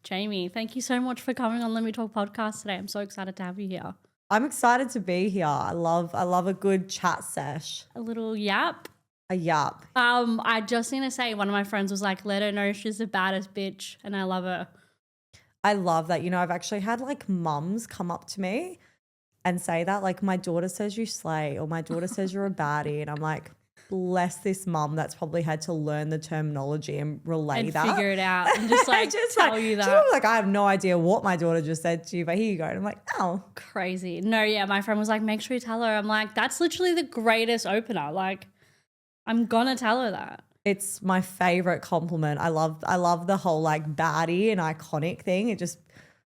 Jamie, thank you so much for coming on Let Me Talk podcast today. I'm so excited to have you here. I'm excited to be here. I love a good chat sesh. A little yap. A yap. I just need to say, one of my friends was like, let her know she's the baddest bitch, and I love her. I love that. You know, I've actually had like mums come up to me and say that, like, my daughter says you slay, or my daughter says you're a baddie, and I'm like, bless this mum that's probably had to learn the terminology and relay And that. figure it out and just like tell you that. Like, I have no idea what my daughter just said to you, but here you go. And I'm like, oh. Crazy. No, yeah, my friend was like, make sure you tell her. I'm like, that's literally the greatest opener. Like, I'm gonna tell her that. It's my favorite compliment. I love the whole like baddie and iconic thing. It just,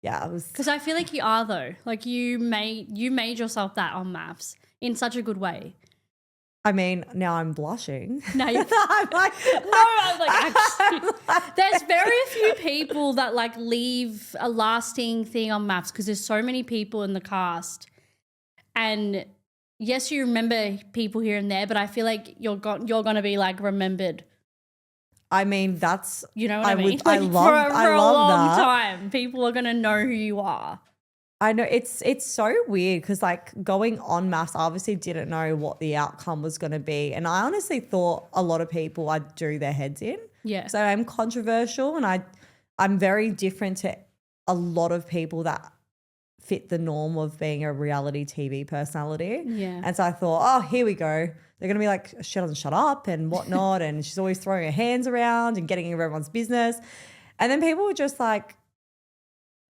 yeah, it was. Because I feel like you are though. Like you made yourself that on MAFS in such a good way. I mean, now I'm blushing. No, you're I'm like, I'm like, actually, there's very few people that like leave a lasting thing on MAFS because there's so many people in the cast. And yes, you remember people here and there, but I feel like you're gonna be like remembered. I mean, that's, you know what I mean? I love for a long that. time, people are gonna know who you are. I know it's so weird because like going on MAFS, I obviously didn't know what the outcome was going to be. And I honestly thought a lot of people I'd do their heads in. Yeah. So I'm controversial and I'm very different to a lot of people that fit the norm of being a reality TV personality. Yeah. And so I thought, oh, here we go. They're going to be like, she doesn't shut up and whatnot. And she's always throwing her hands around and getting in everyone's business. And then people were just like,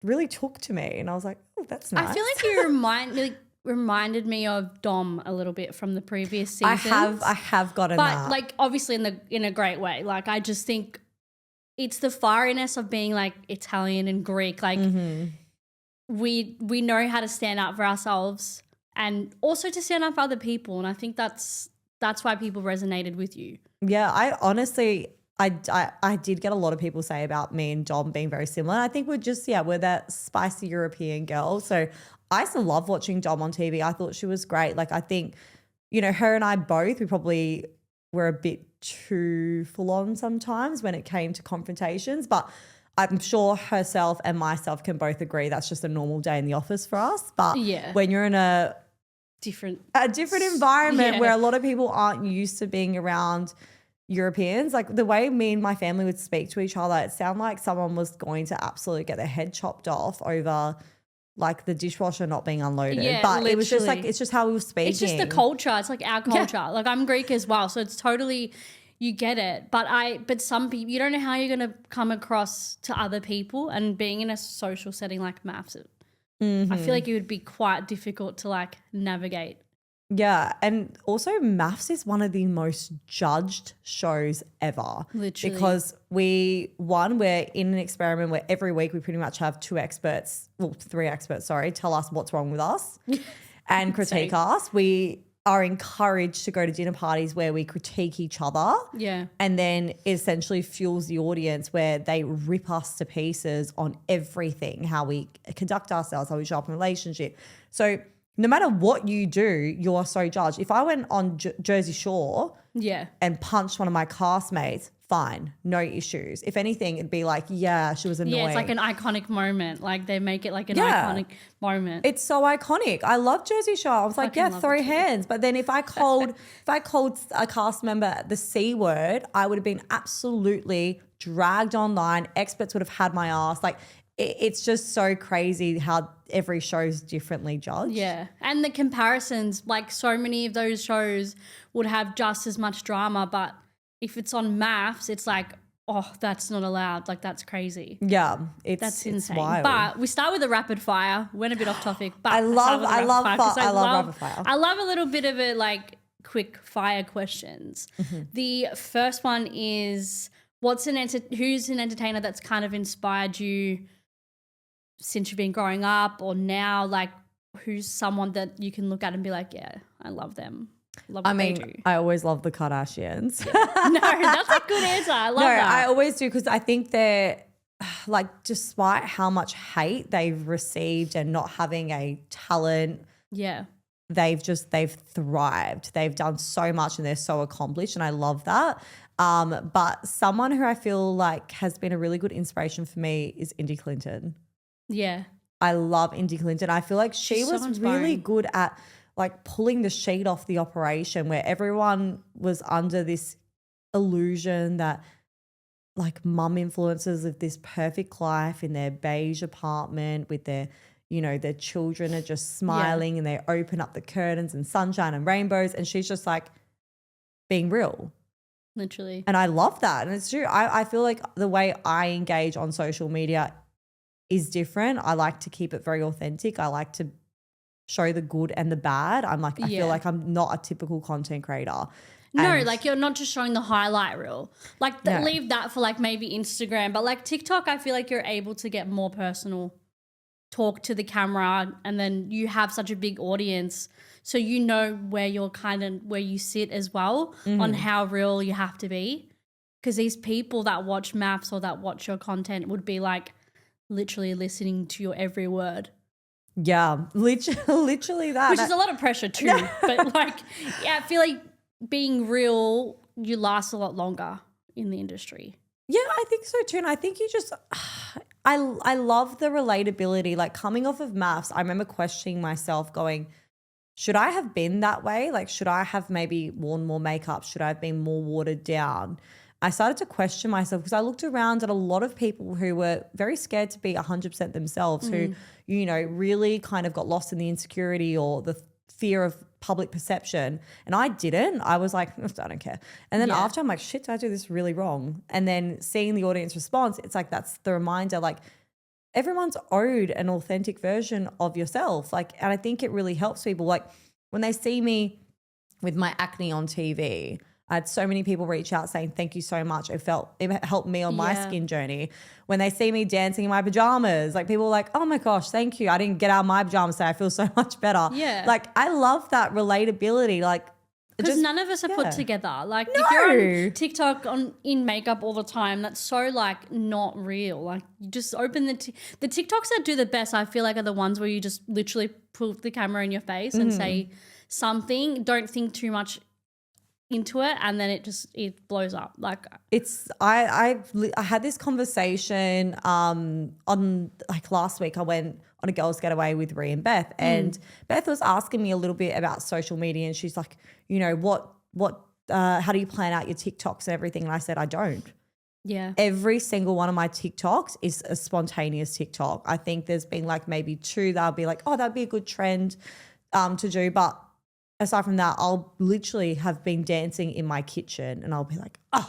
really took to me, and I was like, oh, that's nice. I feel like you reminded me of Dom a little bit from the previous seasons. I have gotten that. But like obviously in a great way. Like I just think it's the fieriness of being like Italian and Greek. Like we know how to stand up for ourselves and also to stand up for other people. And I think that's why people resonated with you. Yeah, I honestly I did get a lot of people say about me and Dom being very similar. And I think we're that spicy European girl. So I used to love watching Dom on TV. I thought she was great. Like I think, you know, her and I both, we probably were a bit too full on sometimes when it came to confrontations. But I'm sure herself and myself can both agree that's just a normal day in the office for us. But when you're in a different environment where a lot of people aren't used to being around Europeans, like the way me and my family would speak to each other, it sounded like someone was going to absolutely get their head chopped off over like the dishwasher not being unloaded. Yeah, but it was just like, it's just how we were speaking. It's just the culture. It's like our culture. Yeah. Like I'm Greek as well. So it's totally, you get it. But some people, you don't know how you're going to come across to other people, and being in a social setting like MAFS, I feel like it would be quite difficult to like navigate. Yeah, and also MAFS is one of the most judged shows ever. Literally. Because we're in an experiment where every week we pretty much have three experts, tell us what's wrong with us and critique us. We are encouraged to go to dinner parties where we critique each other. Yeah. And then it essentially fuels the audience where they rip us to pieces on everything, how we conduct ourselves, how we show up in a relationship. So no matter what you do, you're so judged. If I went on Jersey Shore and punched one of my castmates, fine, no issues. If anything, it'd be like, yeah, she was annoying. Yeah, it's like an iconic moment. Like they make it like an iconic moment. It's so iconic. I love Jersey Shore. I was like, throw hands. But then if I called a cast member the C word, I would have been absolutely dragged online. Experts would have had my ass. Like, it's just so crazy how every show's differently judged. Yeah. And the comparisons, like so many of those shows would have just as much drama, but if it's on MAFS, it's like, oh, that's not allowed. Like that's crazy. Yeah. That's insane. Wild. But we start with a rapid fire. Went a bit off topic, but I love rapid fire. I love a little bit of it, like quick fire questions. The first one is, who's an entertainer that's kind of inspired you since you've been growing up or now? Like who's someone that you can look at and be like, yeah, I love them. Love what they do. I always love the Kardashians. No, that's a good answer. I love that. I always do, because I think they're like, despite how much hate they've received and not having a talent they've thrived. They've done so much and they're so accomplished, and I love that. But someone who I feel like has been a really good inspiration for me is Indy Clinton. Yeah. I love Indy Clinton. I feel like she She's so was inspiring. really good at like pulling the sheet off the operation, where everyone was under this illusion that like mum influencers live this perfect life in their beige apartment with their, their children are just smiling and they open up the curtains and sunshine and rainbows. And she's just like being real. Literally. And I love that. And it's true. I feel like the way I engage on social media is different. I like to keep it very authentic. I like to show the good and the bad. I feel like I'm not a typical content creator. No, like you're not just showing the highlight reel. Like leave that for like maybe Instagram. But like TikTok, I feel like you're able to get more personal, talk to the camera, and then you have such a big audience. So you know where you sit as well on how real you have to be. Because these people that watch MAFS or that watch your content would be like literally listening to your every word. Yeah, literally that. Which is a lot of pressure too. But like, yeah, I feel like being real, you last a lot longer in the industry. Yeah, I think so too. And I think you just, I love the relatability. Like coming off of MAFS, I remember questioning myself going, should I have been that way? Like, should I have maybe worn more makeup? Should I have been more watered down? I started to question myself because I looked around at a lot of people who were very scared to be 100% themselves, who, really kind of got lost in the insecurity or the fear of public perception. And I didn't. I was like, I don't care. And then after I'm like, shit, did I do this really wrong? And then seeing the audience response, it's like that's the reminder, like everyone's owed an authentic version of yourself. Like, and I think it really helps people. Like when they see me with my acne on TV, I had so many people reach out saying, thank you so much. It helped me on my skin journey. When they see me dancing in my pajamas, like people are like, oh my gosh, thank you. I didn't get out of my pajamas today. I feel so much better. Yeah. Like I love that relatability. Like, because none of us are put together. Like if you're on TikTok in makeup all the time, that's so like not real. Like you just open the TikToks that do the best, I feel like, are the ones where you just literally put the camera in your face and say something. Don't think too much into it, and then it blows up. Like it's I had this conversation on like last week. I went on a girls' getaway with Rhea and Beth, and Beth was asking me a little bit about social media, and she's like, how do you plan out your TikToks and everything? And I said, I don't. Yeah. Every single one of my TikToks is a spontaneous TikTok. I think there's been like maybe 2 that'll be like, oh, that'd be a good trend to do, but aside from that, I'll literally have been dancing in my kitchen and I'll be like, I'm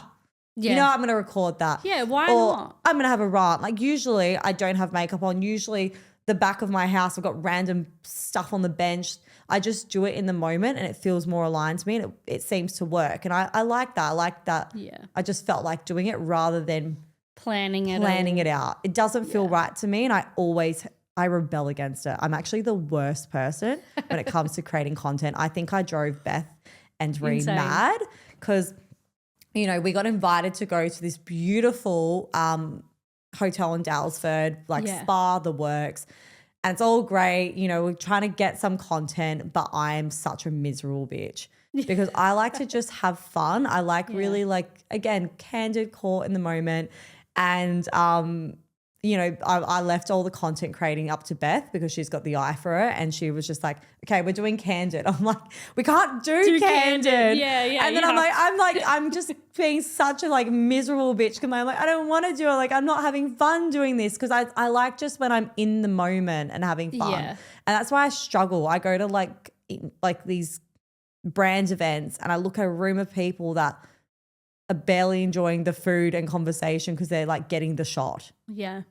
going to record that. Yeah, why not? I'm going to have a rant. Like usually I don't have makeup on. Usually the back of my house, I've got random stuff on the bench. I just do it in the moment and it feels more aligned to me and it seems to work. And I like that. I like that. Yeah. I just felt like doing it rather than planning it out. It doesn't feel right to me, and I rebel against it. I'm actually the worst person when it comes to creating content. I think I drove Beth and Rhea mad because, we got invited to go to this beautiful hotel in Dalesford, like spa, the works. And it's all great. We're trying to get some content, but I am such a miserable bitch because I like to just have fun. I like really again, candid, caught in the moment. And, I left all the content creating up to Beth because she's got the eye for it, and she was just like, okay, we're doing candid. I'm like, we can't do candid. Yeah. And then I'm just being such a like miserable bitch because I'm like, I don't want to do it. Like I'm not having fun doing this because I like just when I'm in the moment and having fun. Yeah. And that's why I struggle. I go to like these brand events and I look at a room of people that are barely enjoying the food and conversation because they're like getting the shot. Yeah.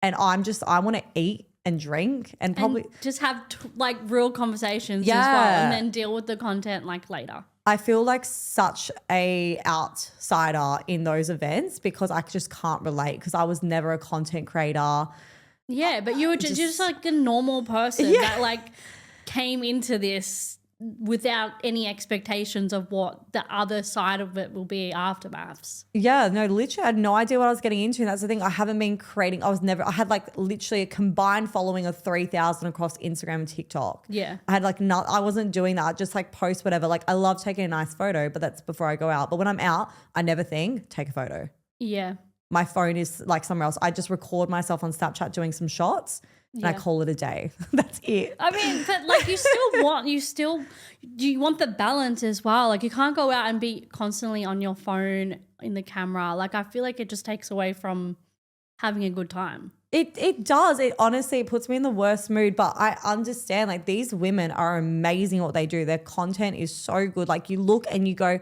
And I want to eat and drink and probably just have like real conversations as well, and then deal with the content like later. I feel like such a outsider in those events because I just can't relate because I was never a content creator. Yeah, but you were just like a normal person that like came into this without any expectations of what the other side of it will be after MAFS. Yeah, no, literally I had no idea what I was getting into. And that's the thing. I haven't been creating. I had like literally a combined following of 3,000 across Instagram and TikTok. Yeah. I had like I wasn't doing that. Just like post whatever. Like I love taking a nice photo, but that's before I go out. But when I'm out, I never think, take a photo. Yeah. My phone is like somewhere else. I just record myself on Snapchat doing some shots and I call it a day. That's it. I mean, but like you want the balance as well. Like you can't go out and be constantly on your phone in the camera. Like I feel like it just takes away from having a good time. It does. It honestly puts me in the worst mood, but I understand like these women are amazing at what they do. Their content is so good. Like you look and you go,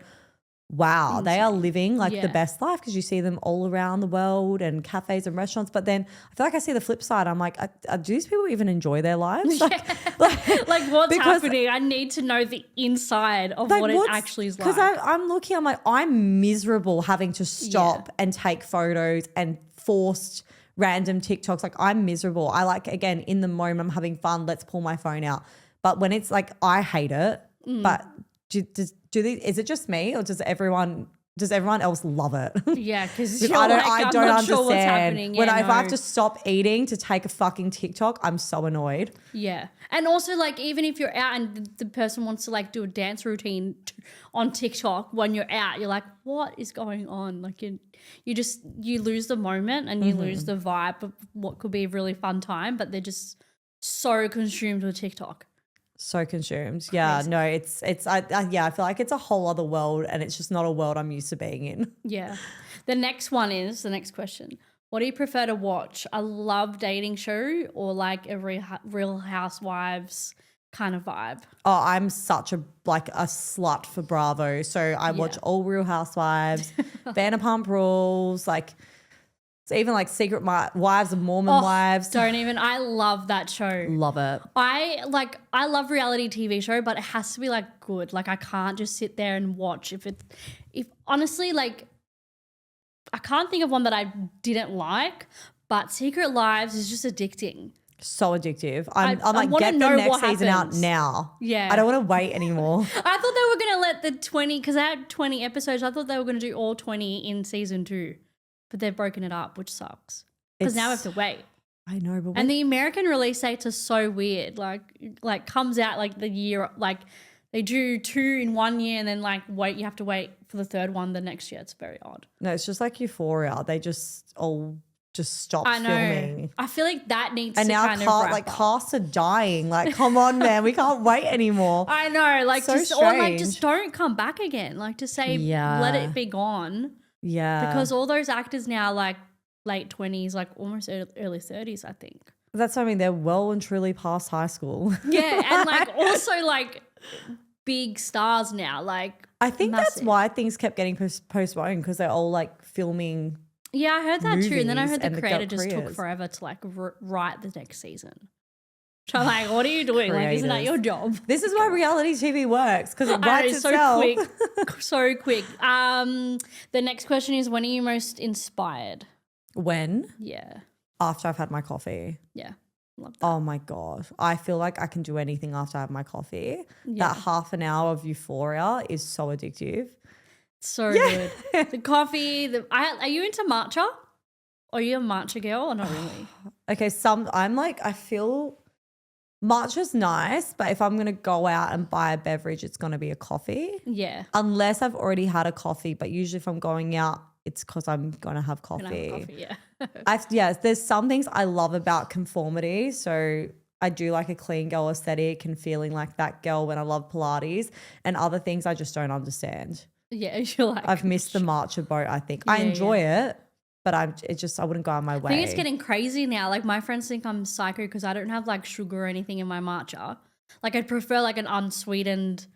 wow, they are living like the best life because you see them all around the world and cafes and restaurants. But then I feel like I see the flip side. I'm like, do these people even enjoy their lives? Like what's happening? I need to know the inside of what it actually is like. Because I'm looking, I'm like, I'm miserable having to stop and take photos and forced random TikToks. Like I'm miserable. I like, again, in the moment, I'm having fun. Let's pull my phone out. But when it's like, I hate it. But is it just me or does everyone else love it? Yeah, because I don't understand. Sure what's happening. If I have to stop eating to take a fucking TikTok, I'm so annoyed. Yeah. And also like even if you're out and the person wants to like do a dance routine on TikTok when you're out, you're like, what is going on? Like you lose the moment and you lose the vibe of what could be a really fun time, but they're just so consumed with TikTok. So consumed. Yeah, no, I feel like it's a whole other world and it's just not a world I'm used to being in. Yeah. The next question. What do you prefer to watch? A love dating show or like a Real Housewives kind of vibe? Oh, I'm such a slut for Bravo. So I watch all Real Housewives, Vanderpump Rules, like it's even like Secret Wives of Mormon Wives. Don't even. I love that show. Love it. I love reality TV show, but it has to be like good. Like I can't just sit there and watch if honestly, like I can't think of one that I didn't like, but Secret Lives is just addicting. So addictive. I'm like, get the next season out now. Yeah. I don't want to wait anymore. I thought they were going to let the 20, because they had 20 episodes. I thought they were going to do all 20 in season 2. But they've broken it up, which sucks. Because now we have to wait. I know, but and the American release dates are so weird. Like comes out like the year, like they do 2 in 1 year and then like you have to wait for the third one the next year. It's very odd. No, it's just like Euphoria. They just stop I know. filming. I feel like that needs and to now kind of wrap up. casts are dying. Like, come on, man, we can't wait anymore. I know, like so just don't come back again. Like to say, let it be gone. Yeah. Because all those actors now like late 20s, like almost early 30s, I think. That's what I mean. They're well and truly past high school. Yeah. And like also like big stars now. Like I think that's why things kept getting postponed because they're all like filming. Yeah, I heard that too. And then I heard the creator just took forever to like write the next season. So I'm like, what are you doing? Like, isn't that your job? This is why reality TV works because it writes itself. So quick. The next question is, when are you most inspired? When? Yeah. After I've had my coffee. Yeah. Love that. Oh my God. I feel like I can do anything after I have my coffee. Yeah. That half an hour of euphoria is so addictive. So good. The coffee. Are you into matcha? Are you a matcha girl or not really? Okay. I feel matcha's nice, but if I'm going to go out and buy a beverage, it's going to be a coffee. Yeah. Unless I've already had a coffee, but usually if I'm going out, it's because I'm going to have coffee. Yeah. There's some things I love about conformity. So I do like a clean girl aesthetic and feeling like that girl when I love Pilates, and other things I just don't understand. Yeah, you're like, I've missed the matcha boat, I think. I enjoy it, but I wouldn't go on my way. I think it's getting crazy now. Like my friends think I'm psycho because I don't have like sugar or anything in my matcha. Like I'd prefer like an unsweetened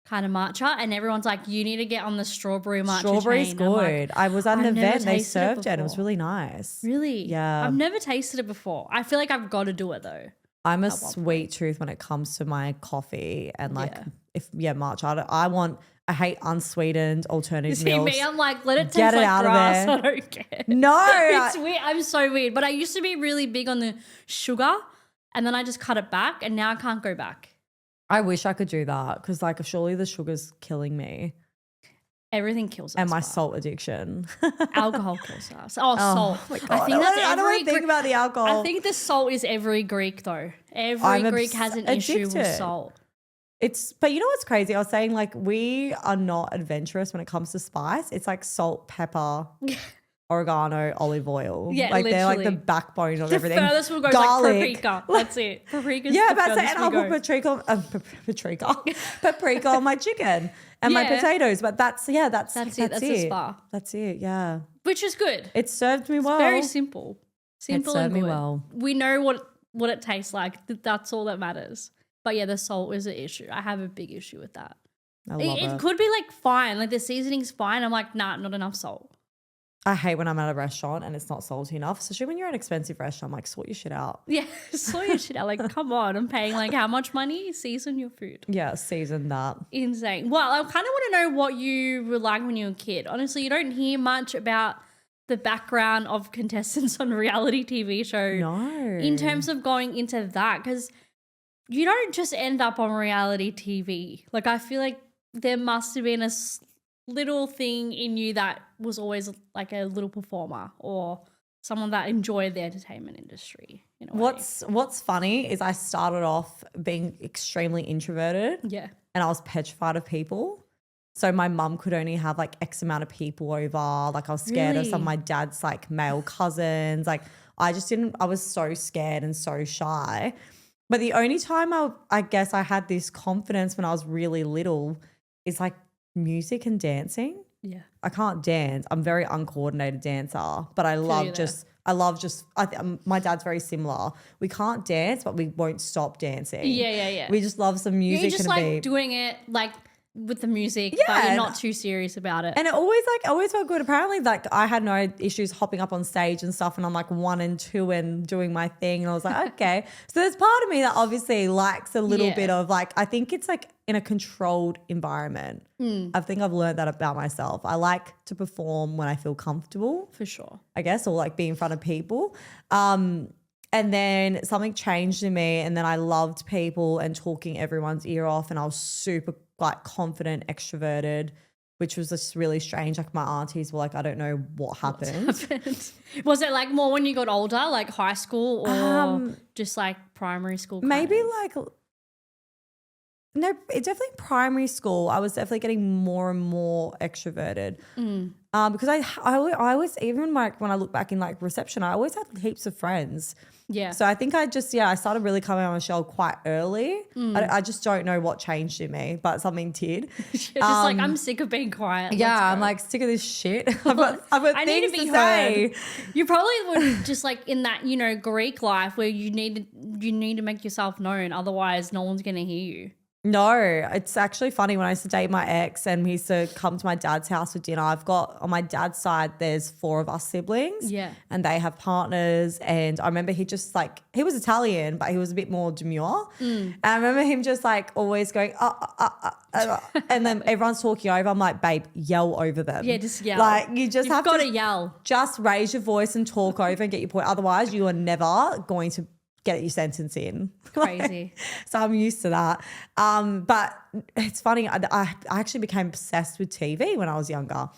kind of matcha, and everyone's like, you need to get on the strawberry matcha. Strawberry's good. I was at an event and they served it and it was really nice. Really? Yeah. I've never tasted it before. I feel like I've got to do it though. I'm a sweet tooth when it comes to my coffee and like matcha. I hate unsweetened alternative milk. See me, I'm like, let it taste like grass. I don't care. No. It's weird. I'm so weird. But I used to be really big on the sugar and then I just cut it back and now I can't go back. I wish I could do that because like surely the sugar's killing me Everything kills us. and my but salt addiction. alcohol kills us. Oh, salt. my God. I think that's I don't want to think about the alcohol. I think the salt is every Greek though. Every Greek has an issue with salt. But you know what's crazy? I was saying like we are not adventurous when it comes to spice. It's like salt, pepper, oregano, olive oil. Yeah, like they're like the literally. backbone of The everything. furthest we'll go is Garlic. like paprika. That's it. Paprika's Yeah, the but furthest and we I'll go. put paprika on my chicken and my Yeah. potatoes. But that's it. That's a spa. That's it. Yeah, Which is good. it served me well. Very simple. Simple served and me good. well. We know what it tastes like. That's all that matters. But yeah, the salt is an issue. I have a big issue with that. I love It could be like fine, like the seasoning's fine. I'm like, nah, not enough salt. I hate when I'm at a restaurant and it's not salty enough, especially when you're at an expensive restaurant. I'm like, sort your shit out. Yeah, sort your shit out. Like, come on, I'm paying like how much money? Season your food. Yeah, season that. Insane. Well, I kind of want to know what you were like when you were a kid. Honestly, you don't hear much about the background of contestants on reality TV shows. No. In terms of going into that, because you don't just end up on reality TV. Like, I feel like there must have been a little thing in you that was always like a little performer or someone that enjoyed the entertainment industry. In a way. What's funny is I started off being extremely introverted. Yeah. And I was petrified of people. So my mum could only have like X amount of people over. Like I was scared of some of my dad's like male cousins. Like I was so scared and so shy. But the only time I guess I had this confidence when I was really little is like music and dancing. Yeah. I can't dance. I'm a very uncoordinated dancer, but I love my dad's very similar. We can't dance, but we won't stop dancing. Yeah. We just love some music. You're just and like beat. doing it like with the music, Yeah, but you're not too serious about it. And it always felt good. Apparently, like I had no issues hopping up on stage and stuff, and I'm like 1 and 2 and doing my thing. And I was like, okay. So there's part of me that obviously likes a little bit of like, I think it's like in a controlled environment. I think I've learned that about myself. I like to perform when I feel comfortable. For sure. I guess, or like be in front of people. And then something changed in me, and then I loved people and talking everyone's ear off, and I was super like confident, extroverted, which was just really strange. Like my aunties were like, I don't know what happened. Was it like more when you got older, like high school or just like primary school? Maybe like, no, it definitely primary school. I was definitely getting more and more extroverted because I always, even like when I look back in like reception, I always had heaps of friends. Yeah. So I think I started really coming on my shell quite early. I just don't know what changed in me, but something did. Just like, I'm sick of being quiet. Yeah, I'm like sick of this shit. I've got I things need to be say. heard. You probably would just like in that, Greek life where you need to make yourself known. Otherwise, no one's going to hear you. No, it's actually funny when I used to date my ex and he used to come to my dad's house for dinner. I've got on my dad's side, there's 4 of us siblings. Yeah. And they have partners. And I remember he just like, he was Italian, but he was a bit more demure. And I remember him just like always going, and then everyone's talking over. I'm like, babe, yell over them. Yeah, just yell. Like you've got to yell. Just raise your voice and talk over and get your point. Otherwise, you are never going to get your sentence in. Crazy. So I'm used to that. But it's funny, I actually became obsessed with TV when I was younger.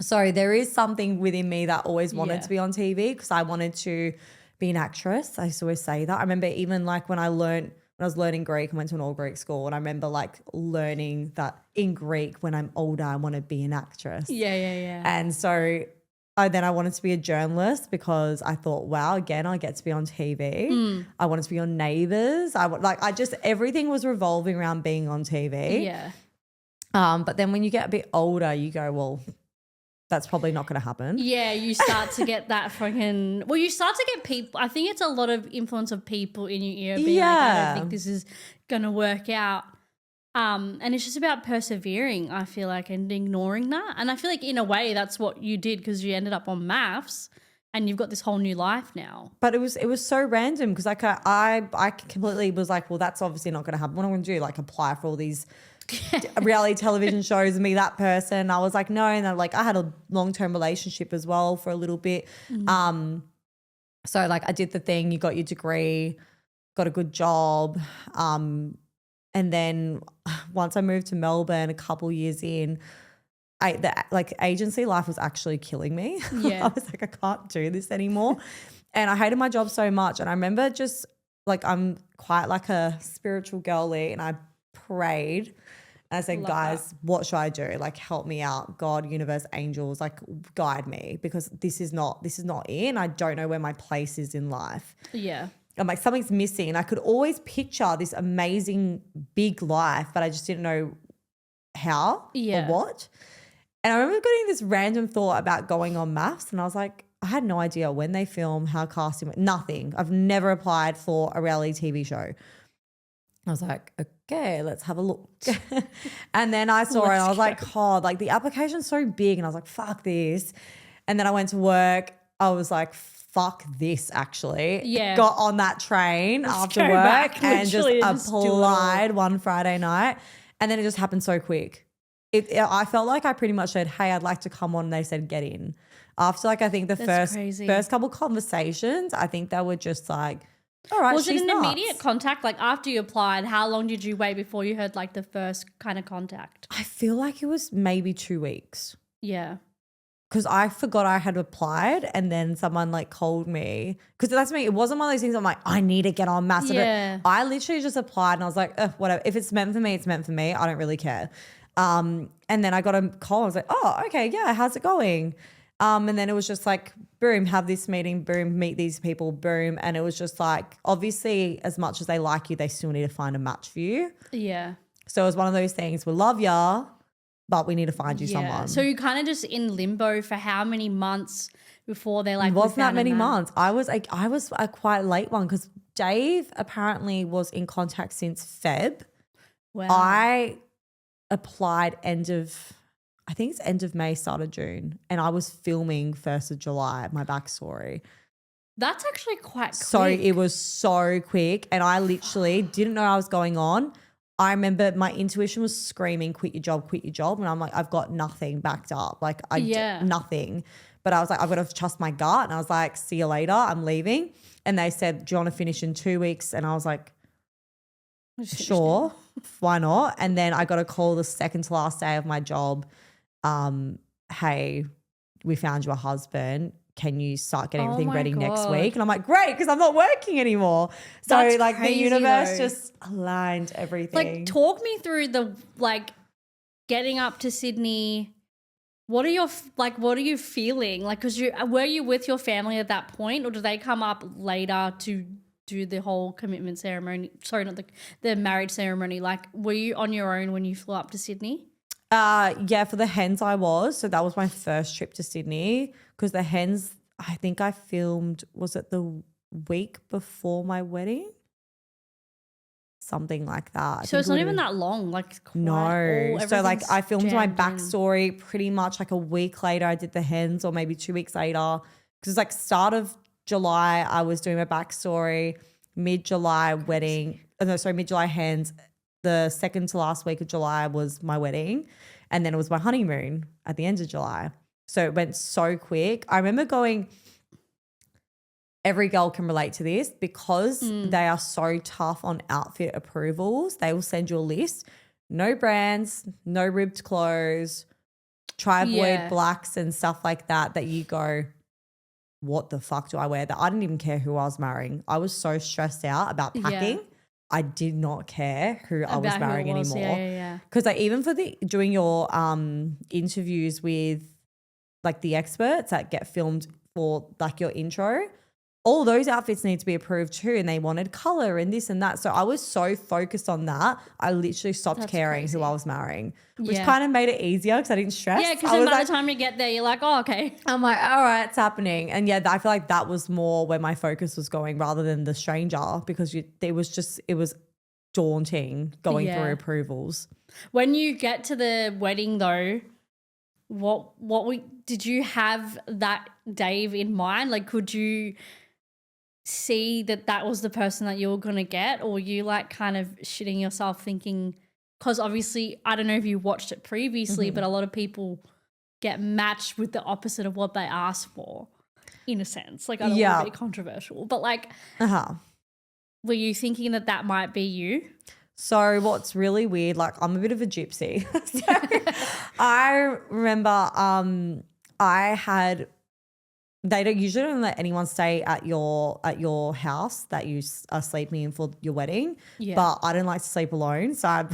So there is something within me that always wanted to be on TV because I wanted to be an actress. I used to always say that. I remember even like when I was learning Greek, I went to an all Greek school, and I remember like learning that in Greek when I'm older, I want to be an actress. Yeah. And so then I wanted to be a journalist because I thought, wow, again, I get to be on TV. I wanted to be on Neighbours. Everything was revolving around being on TV. Yeah. But then when you get a bit older, you go, well, that's probably not going to happen. Yeah, you start to get that you start to get people. I think it's a lot of influence of people in your ear being like, I don't think this is going to work out. And it's just about persevering, I feel like, and ignoring that. And I feel like in a way that's what you did because you ended up on MAFS and you've got this whole new life now. But it was so random because I completely was like, well, that's obviously not going to happen. What am I going to do? Like apply for all these reality television shows and be that person? I was like, no. And like I had a long-term relationship as well for a little bit. So like I did the thing, you got your degree, got a good job, And then once I moved to Melbourne a couple years in, the agency life was actually killing me. Yeah. I was like, I can't do this anymore. And I hated my job so much. And I remember just like, I'm quite like a spiritual girly, and I prayed. And I said, Love guys, what should I do? Like, help me out. God, universe, angels, like guide me, because this is not it. And I don't know where my place is in life. Yeah. I'm like, something's missing. And I could always picture this amazing big life, but I just didn't know how or what. And I remember getting this random thought about going on MAFS, and I was like, I had no idea when they film, how casting went, nothing. I've never applied for a reality TV show. I was like, okay, let's have a look. And then I saw it and I was like, oh, like the application's so big. And I was like, fuck this. And then I went to work. I was like, fuck this actually. Yeah. Got on that train after work and just applied one Friday night. And then it just happened so quick. I felt like I pretty much said, hey, I'd like to come on. And they said, get in. After like, I think the first couple conversations, I think they were just like, all right, was it an nuts. immediate contact? Like after you applied, how long did you wait before you heard like the first kind of contact? I feel like it was maybe 2 weeks. Yeah. Because I forgot I had applied, and then someone like called me. Because that's me. It wasn't one of those things I'm like, I need to get on MAFS. Yeah. I literally just applied and I was like, whatever. If it's meant for me, it's meant for me. I don't really care. And then I got a call. I was like, oh, okay, yeah, how's it going? And then it was just like, boom, have this meeting, boom, meet these people, boom. And it was just like, obviously, as much as they like you, they still need to find a match for you. Yeah. So it was one of those things, we love ya, but we need to find you someone. So you kind of just in limbo for how many months before they're like, it wasn't that many months. I was a quite late one, because Dave apparently was in contact since Feb. Wow. I applied end of May, start of June, and I was filming 1st of July, my backstory. That's actually quite quick. So it was so quick, and I literally didn't know I was going on. I remember my intuition was screaming, quit your job. And I'm like, I've got nothing backed up. Like nothing. But I was like, I've got to trust my gut. And I was like, see you later, I'm leaving. And they said, do you want to finish in 2 weeks? And I was like, sure, why not? And then I got a call the second to last day of my job. Hey, we found you a husband. Can you start getting everything ready next week? And I'm like, great, because I'm not working anymore. So that's like crazy, the universe though. just aligned everything. Like talk me through the like getting up to Sydney. What are you feeling? Like, were you with your family at that point, or did they come up later to do the whole commitment ceremony? Sorry, not the marriage ceremony. Like, were you on your own when you flew up to Sydney? Yeah, for the hens I was. So that was my first trip to Sydney, because the hens, I think I filmed, was it the week before my wedding? Something like that. So it's not even that long. Like, no. So like I filmed my backstory pretty much like a week later. I did the hens, or maybe 2 weeks later, because it's like start of July I was doing my backstory, mid-July wedding. Mid-July hens. The second to last week of July was my wedding, and then it was my honeymoon at the end of July. So it went so quick. I remember going, every girl can relate to this, because they are so tough on outfit approvals. They will send you a list, no brands, no ribbed clothes, try avoid blacks and stuff like that, that you go, what the fuck do I wear? That I didn't even care who I was marrying. I was so stressed out about packing. Yeah. I did not care who I was marrying anymore. Yeah. Because like, even for doing your interviews with like the experts that get filmed for like your intro, all those outfits need to be approved too, and they wanted color and this and that. So I was so focused on that, I literally stopped caring who I was marrying, which kind of made it easier because I didn't stress. Yeah, because by the time you get there, you're like, oh, okay. I'm like, all right, it's happening. And yeah, I feel like that was more where my focus was going, rather than the stranger, because it was daunting going through approvals. When you get to the wedding though, did you have that Dave in mind? Like, could you see that was the person that you were going to get, or you like kind of shitting yourself thinking, because obviously I don't know if you watched it previously, but a lot of people get matched with the opposite of what they asked for, in a sense. Like, I don't want to be controversial, but like, were you thinking that might be you? So what's really weird, like I'm a bit of a gypsy. So I remember they usually don't let anyone stay at your house that you are sleeping in for your wedding. Yeah. But I don't like to sleep alone. So I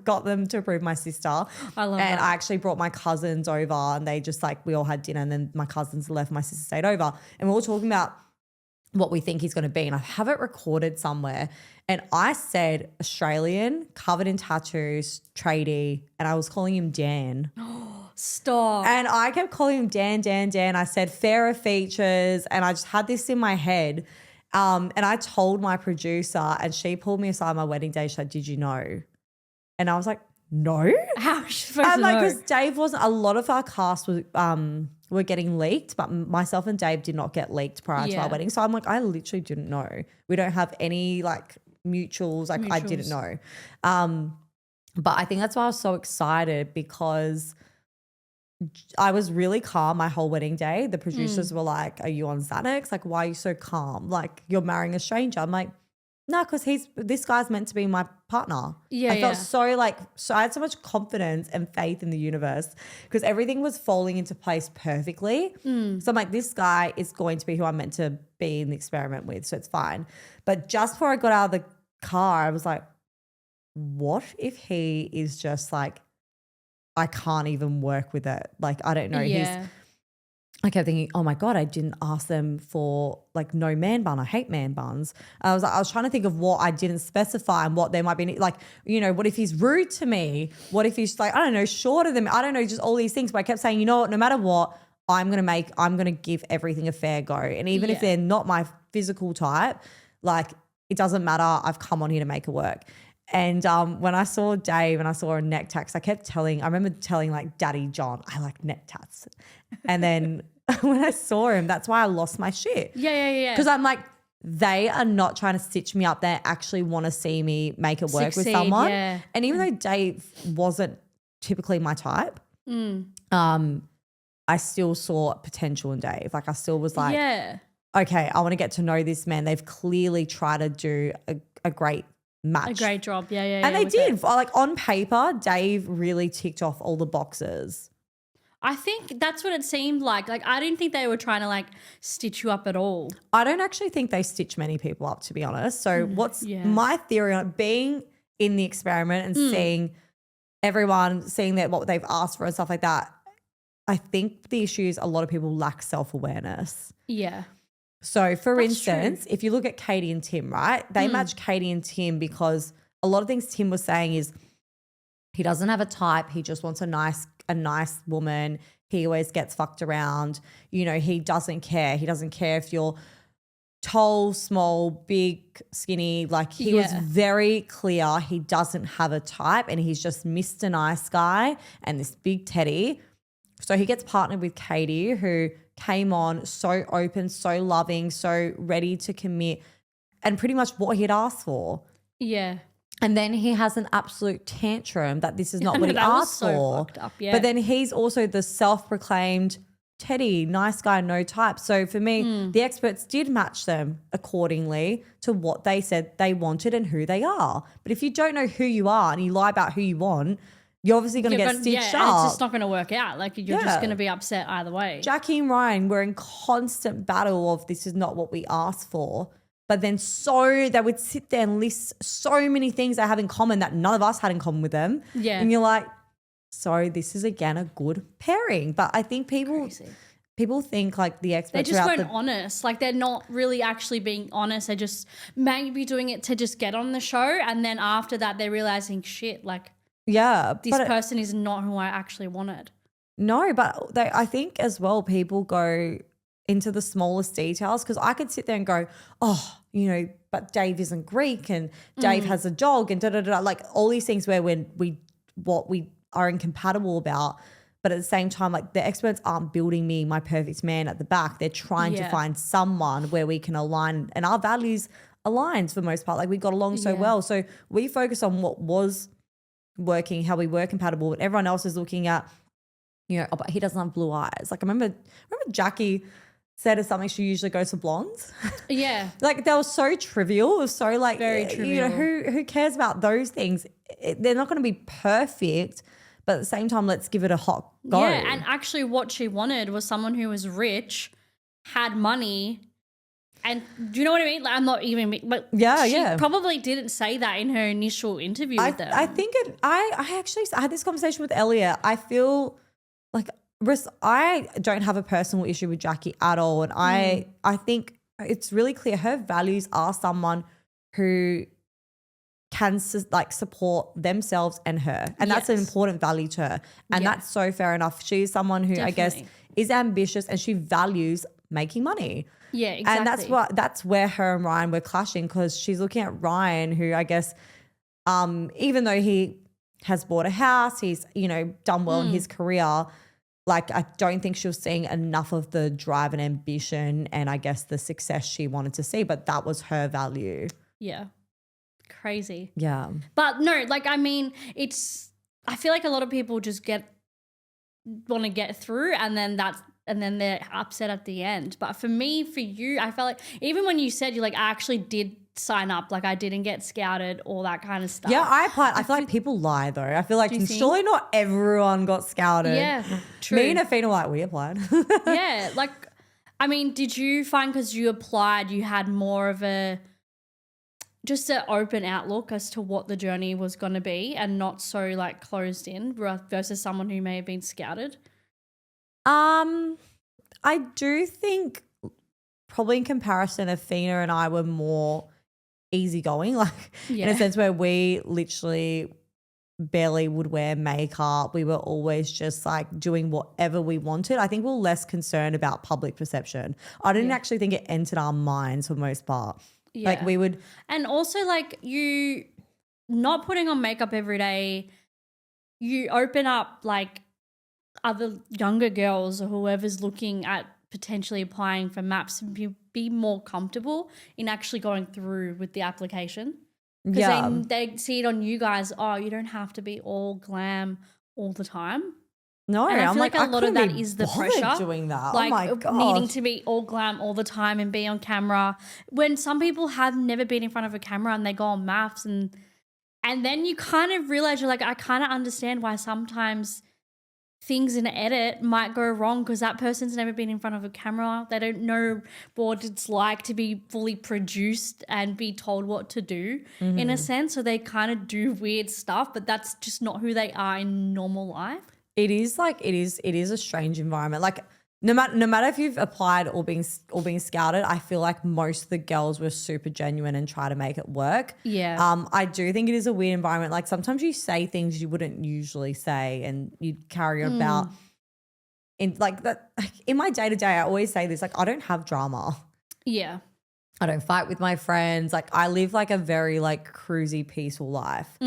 got them to approve my sister. I love and that. I actually brought my cousins over and they just like, we all had dinner and then my cousins left, my sister stayed over. And we were all talking about what we think he's going to be. And I have it recorded somewhere. And I said Australian, covered in tattoos, tradie, and I was calling him Dan. Stop. And I kept calling him Dan. I said fairer features, and I just had this in my head. And I told my producer, and she pulled me aside on my wedding day. She said, "Did you know?" And I was like, "No." How are you supposed to Like, know? because Dave wasn't. A lot of our cast were getting leaked, but myself and Dave did not get leaked prior to our wedding. So I'm like, I literally didn't know. We don't have any like mutuals. Like I didn't know. But I think that's why I was so excited because I was really calm my whole wedding day. The producers were like, "Are you on Xanax? Like, why are you so calm? Like, you're marrying a stranger." I'm like, "No, because this guy's meant to be my partner." I felt so I had so much confidence and faith in the universe because everything was falling into place perfectly. So I'm like, this guy is going to be who I'm meant to be in the experiment with, so it's fine. But just before I got out of the car, I was like, what if he is just like, I can't even work with it. Like, I don't know. I kept thinking, oh my God, I didn't ask them for like no man bun. I hate man buns. I was trying to think of what I didn't specify and what there might be like, you know, what if he's rude to me? What if he's like, I don't know, shorter than me? I don't know, just all these things. But I kept saying, you know what, no matter what, I'm going to give everything a fair go. And even if they're not my physical type, like it doesn't matter. I've come on here to make it work. And when I saw Dave and I saw a neck tats, I remember telling like Daddy John, I like neck tats. And then when I saw him, that's why I lost my shit. Yeah. Because I'm like, they are not trying to stitch me up. They actually want to see me make it work with someone. Yeah. And even though Dave wasn't typically my type, I still saw potential in Dave. Like I still was like, okay, I want to get to know this man. They've clearly tried to do a great match. A great job. Yeah. And they did. Like on paper, Dave really ticked off all the boxes. I think that's what it seemed like. Like I didn't think they were trying to like stitch you up at all. I don't actually think they stitch many people up, to be honest. So what's my theory on it, being in the experiment and seeing everyone, seeing that what they've asked for and stuff like that, I think the issue is a lot of people lack self-awareness. Yeah. So for instance, if you look at Katie and Tim, right? They match Katie and Tim because a lot of things Tim was saying is he doesn't have a type. He just wants a nice woman. He always gets fucked around. You know, he doesn't care. He doesn't care if you're tall, small, big, skinny. Like he was very clear he doesn't have a type and he's just Mr. Nice Guy and this big teddy. So he gets partnered with Katie, who came on so open, so loving, so ready to commit and pretty much what he'd asked for. Yeah. And then he has an absolute tantrum that this is not what he asked for. Fucked up, yeah. But then he's also the self-proclaimed Teddy, nice guy, no type. So for me, the experts did match them accordingly to what they said they wanted and who they are. But if you don't know who you are and you lie about who you want, you're obviously going to get stitched up. And it's just not going to work out. Like you're just going to be upset either way. Jackie and Ryan were in constant battle of this is not what we asked for. But then they would sit there and list so many things they have in common that none of us had in common with them. Yeah. And you're like, so this is again a good pairing. But I think people think like the experts they just weren't honest. Like they're not really actually being honest. They're just maybe doing it to just get on the show. And then after that, they're realizing shit, like this person is not who I actually wanted. No, but I think as well people go into the smallest details because I could sit there and go, oh, you know, but Dave isn't Greek and Dave has a dog and da-da-da, like all these things where what we are incompatible about. But at the same time, like the experts aren't building me my perfect man at the back. They're trying to find someone where we can align and our values aligned for the most part. Like we got along so well. So we focus on what was working, how we were compatible, and everyone else is looking at, you know, oh, but he doesn't have blue eyes. Like I remember Jackie said as something she usually goes for blondes. Yeah. Like they were so trivial. It was so like, Very trivial. Who cares about those things? They're not going to be perfect, but at the same time, let's give it a hot go. Yeah, and actually what she wanted was someone who was rich, had money, and do you know what I mean? Like, I'm not even, but she probably didn't say that in her initial interview with them. I think I actually had this conversation with Elliot. I feel like I don't have a personal issue with Jackie at all. And I think it's really clear her values are someone who can support themselves and her. And that's an important value to her. And that's so fair enough. She's someone who I guess is ambitious and she values making money. Yeah, exactly. And that's where her and Ryan were clashing, because she's looking at Ryan, who I guess even though he has bought a house, he's, done well in his career, like I don't think she was seeing enough of the drive and ambition and I guess the success she wanted to see, but that was her value. Yeah. Crazy. Yeah. But no, like, I mean, I feel like a lot of people just want to get through and then they're upset at the end. But for me, for you, I felt like even when you said I actually did sign up, like I didn't get scouted, all that kind of stuff. Yeah, I applied. I feel like people lie though. I feel like surely not everyone got scouted. Yeah, true. Me and Afina were like, we applied. Yeah, like, I mean, did you find because you applied, you had more of just an open outlook as to what the journey was going to be and not so like closed in versus someone who may have been scouted? I do think probably in comparison, Afina and I were more easygoing, like in a sense where we literally barely would wear makeup. We were always just like doing whatever we wanted. I think we were less concerned about public perception. I didn't actually think it entered our minds for the most part. Yeah. Like we would. And also like you not putting on makeup every day, you open up like other younger girls or whoever's looking at potentially applying for MAFS and be more comfortable in actually going through with the application. Because they see it on you guys, oh, you don't have to be all glam all the time. No, and I feel like a lot of that is the pressure. Doing that. Like, oh my God. Needing to be all glam all the time and be on camera. When some people have never been in front of a camera and they go on MAFS and then you kind of realize you're like, I kind of understand why sometimes things in an edit might go wrong because that person's never been in front of a camera. They don't know what it's like to be fully produced and be told what to do in a sense. So they kind of do weird stuff, but that's just not who they are in normal life. It is a strange environment. Like no matter if you've applied or being scouted, I feel like most of the girls were super genuine and try to make it work. Yeah. I do think it is a weird environment. Like sometimes you say things you wouldn't usually say and you carry on about in like that. Like, in my day-to-day, I always say this, like I don't have drama. Yeah. I don't fight with my friends. Like I live like a very like cruisy, peaceful life.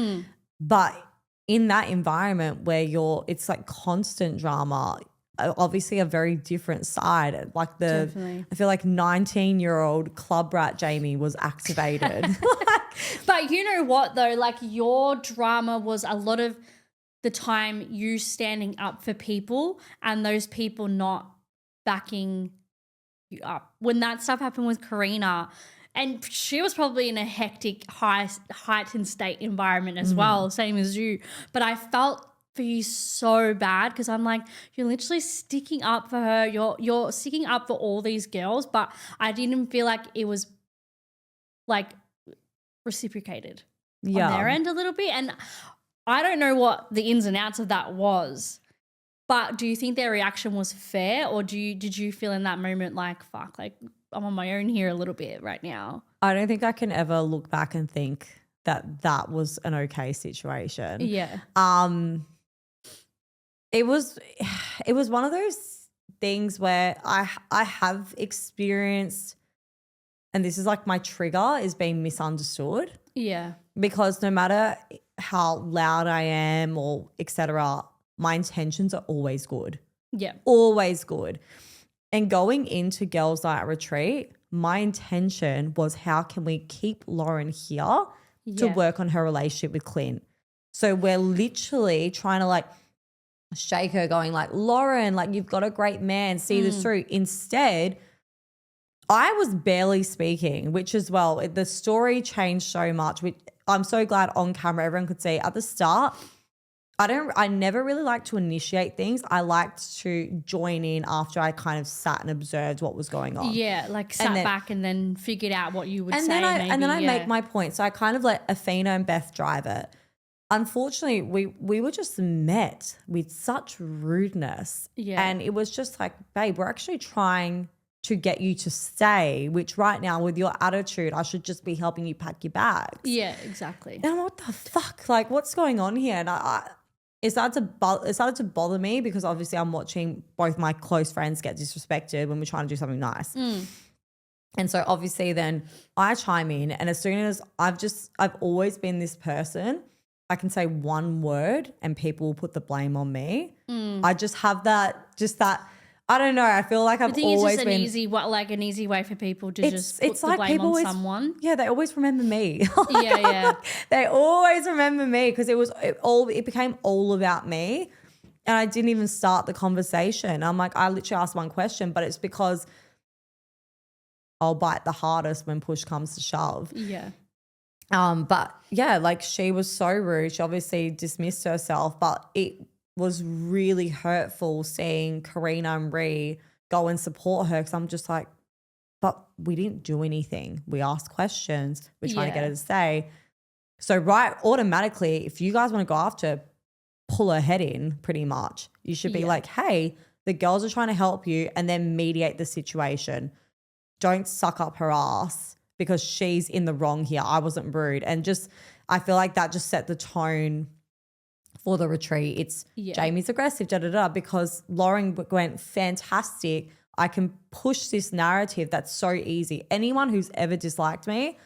But in that environment where it's like constant drama, obviously a very different side. Like Definitely. I feel like 19-year-old club rat Jamie was activated. But you know what though? Like your drama was a lot of the time you standing up for people and those people not backing you up. When that stuff happened with Karina, and she was probably in a hectic, heightened state environment as well, same as you. But I felt for you so bad because I'm like, you're literally sticking up for her. You're sticking up for all these girls, but I didn't feel like it was like reciprocated on their end a little bit. And I don't know what the ins and outs of that was, but do you think their reaction was fair, or did you feel in that moment like, fuck, like I'm on my own here a little bit right now? I don't think I can ever look back and think that was an okay situation. Yeah. It was one of those things where I have experienced, and this is like my trigger, is being misunderstood. Yeah. Because no matter how loud I am or etc., my intentions are always good. Yeah. Always good. And going into Girls Night Retreat, my intention was how can we keep Lauren here to work on her relationship with Clint. So we're literally trying to like shake her going like, Lauren, like you've got a great man, see this through. Instead, I was barely speaking, which as well, the story changed so much, which I'm so glad on camera everyone could see. At the start, I never really liked to initiate things. I liked to join in after I kind of sat and observed what was going on. Yeah, like sat back and then figured out what you would say. And then I make my point. So I kind of let Athena and Beth drive it. Unfortunately, we were just met with such rudeness. Yeah. And it was just like, babe, we're actually trying to get you to stay, which right now with your attitude, I should just be helping you pack your bags. Yeah, exactly. And I'm like, what the fuck? Like, what's going on here? And it started to bother me because obviously I'm watching both my close friends get disrespected when we're trying to do something nice. And so obviously then I chime in, and as soon as I've always been this person, I can say one word and people will put the blame on me. I just have that, I don't know. I feel like I've always been. It's an easy way for people to just put the blame on someone. Yeah, they always remember me. Yeah. They always remember me because it became all about me, and I didn't even start the conversation. I'm like, I literally asked one question, but it's because I'll bite the hardest when push comes to shove. Yeah. But yeah, like she was so rude. She obviously dismissed herself, but it was really hurtful seeing Karina and Ree go and support her because I'm just like, but we didn't do anything. We asked questions. We're trying to get her to stay. So automatically, if you guys want to go after, pull her head in pretty much. You should be like, hey, the girls are trying to help you, and then mediate the situation. Don't suck up her ass because she's in the wrong here. I wasn't rude. And I feel like that just set the tone for the retreat. It's Jamie's aggressive, because Lauren went fantastic. I can push this narrative that's so easy. Anyone who's ever disliked me,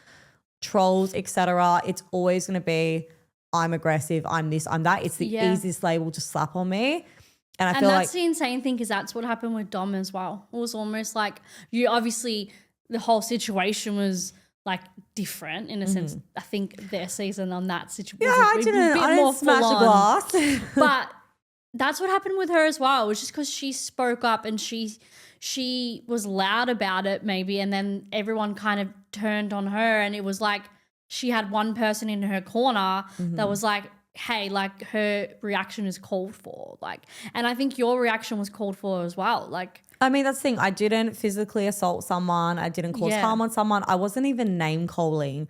trolls, etc., it's always going to be I'm aggressive, I'm this, I'm that. It's the easiest label to slap on me. And I feel like that's the insane thing, because that's what happened with Dom as well. It was almost like the whole situation was like different in a sense. I think their season on that situation was a bit more smash full a glass. But that's what happened with her as well. It was just because she spoke up and she was loud about it maybe, and then everyone kind of turned on her, and it was like she had one person in her corner that was like, hey, like her reaction is called for. Like, and I think your reaction was called for as well. Like, I mean, that's the thing. I didn't physically assault someone. I didn't cause harm on someone. I wasn't even name calling.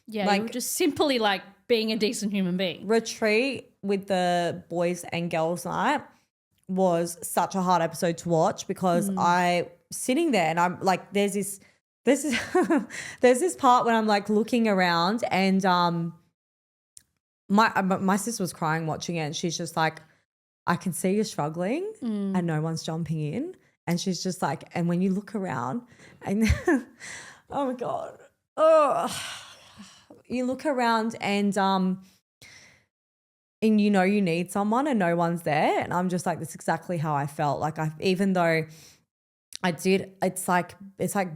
Yeah, like, you were just simply like being a decent human being. Retreat with the boys and girls night was such a hard episode to watch because I sitting there and I'm like, there's this part when I'm like looking around and my sister was crying watching it, and she's just like, I can see you're struggling and no one's jumping in. And she's just like, and when you look around and oh my God, you look around and you know you need someone and no one's there. And I'm just like, that's exactly how I felt. Like even though it's like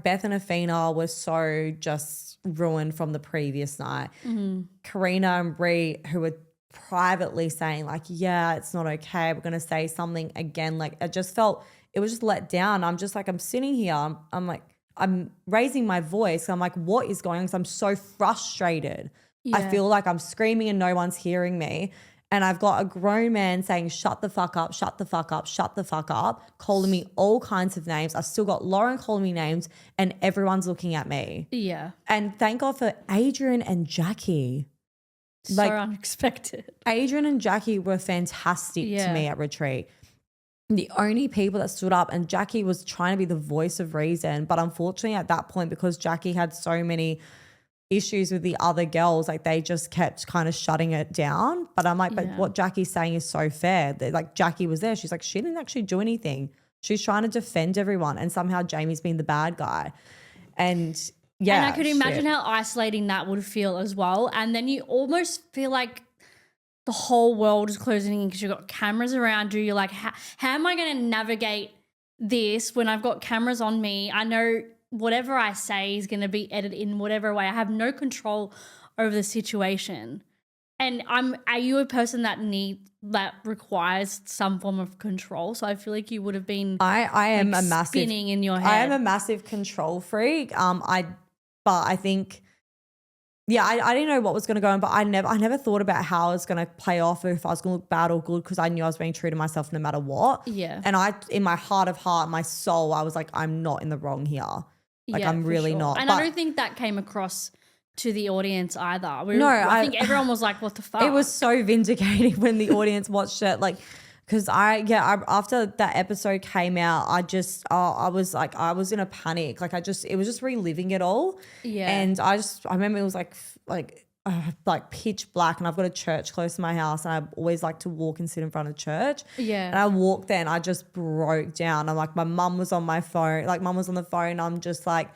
Beth and Athena were so just ruined from the previous night. Karina and Bree, who were privately saying like, yeah, it's not okay, we're going to say something again. Like I just felt it was just let down. I'm just like, I'm sitting here. I'm like, I'm raising my voice. I'm like, what is going on? Because I'm so frustrated. Yeah. I feel like I'm screaming and no one's hearing me. And I've got a grown man saying, shut the fuck up, shut the fuck up, shut the fuck up, calling me all kinds of names. I've still got Lauren calling me names and everyone's looking at me. Yeah. And thank God for Adrian and Jackie. So unexpected. Adrian and Jackie were fantastic to me at retreat. The only people that stood up, and Jackie was trying to be the voice of reason, but unfortunately at that point, because Jackie had so many issues with the other girls, like they just kept kind of shutting it down. But I'm like, but what Jackie's saying is so fair. Like Jackie was there. She's like, she didn't actually do anything. She's trying to defend everyone, and somehow Jamie's been the bad guy. And yeah. And I could imagine how isolating that would feel as well. And then you almost feel like the whole world is closing in because you've got cameras around you. You're like, how am I going to navigate this when I've got cameras on me? I know whatever I say is going to be edited in whatever way. I have no control over the situation. And are you a person that requires some form of control? So I feel like you would have been I am a massive spinning in your head. I am a massive control freak. But I think, yeah, I didn't know what was going to go on, but I never thought about how I was going to play off, or if I was going to look bad or good, because I knew I was being true to myself no matter what. Yeah. And in my heart of heart, my soul, I was like, I'm not in the wrong here. Like, I'm really not. And but I don't think that came across to the audience either. I think everyone was like, what the fuck? It was so vindicating when the audience watched it. Like, because after that episode came out, I was in a panic. Like, it was just reliving it all. Yeah. And I remember it was like pitch black, and I've got a church close to my house, and I always like to walk and sit in front of church. Yeah. And I walked there and I just broke down. I'm like, my mum was on my phone. Like, mum was on the phone. I'm just like,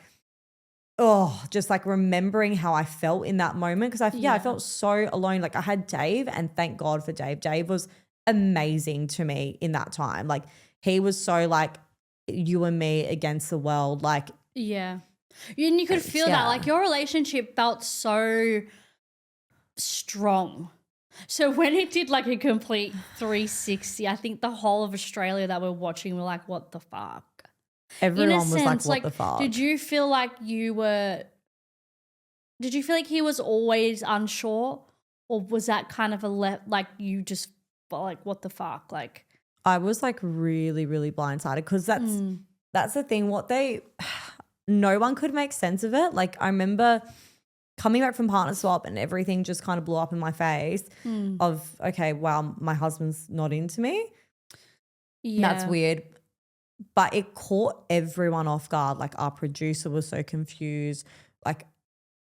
just like remembering how I felt in that moment, because I felt so alone. Like, I had Dave, and thank God for Dave. Dave was amazing to me in that time. Like, he was so like you and me against the world. Like, yeah. And you could feel that. Like, your relationship felt so strong. So when it did like a complete 360, I think the whole of Australia that were watching were like, what the fuck? Everyone was like, what the fuck? Did you feel like he was always unsure, or was that kind of like you just felt like, what the fuck? Like, I was like really, really blindsided, because that's the thing. No one could make sense of it. Like, I remember coming back from partner swap and everything just kind of blew up in my face of, okay, wow, my husband's not into me. Yeah. That's weird. But it caught everyone off guard. Like, our producer was so confused. Like,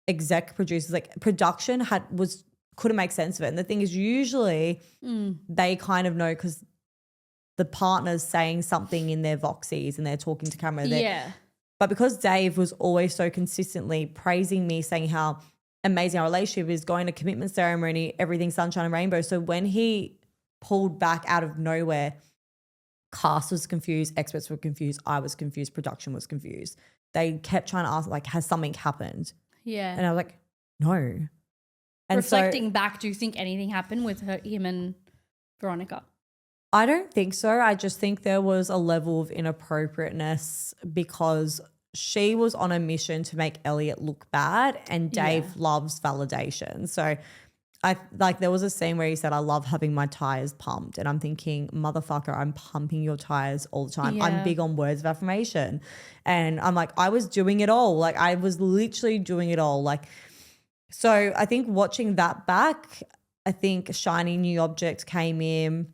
exec producers, like production couldn't make sense of it. And the thing is, usually they kind of know, because the partner's saying something in their voxies and they're talking to camera. Yeah. But because Dave was always so consistently praising me, saying how amazing our relationship is, going to commitment ceremony, everything sunshine and rainbow. So when he pulled back out of nowhere, cast was confused, experts were confused, I was confused, production was confused. They kept trying to ask, like, has something happened? Yeah. And I was like, no. And reflecting back, do you think anything happened with him and Veronica? I don't think so. I just think there was a level of inappropriateness, because she was on a mission to make Elliot look bad, and Dave loves validation. So there was a scene where he said, I love having my tires pumped. And I'm thinking, motherfucker, I'm pumping your tires all the time. Yeah. I'm big on words of affirmation. And I'm like, I was doing it all. Like, I was literally doing it all. Like, so I think watching that back, I think Shiny New Object came in.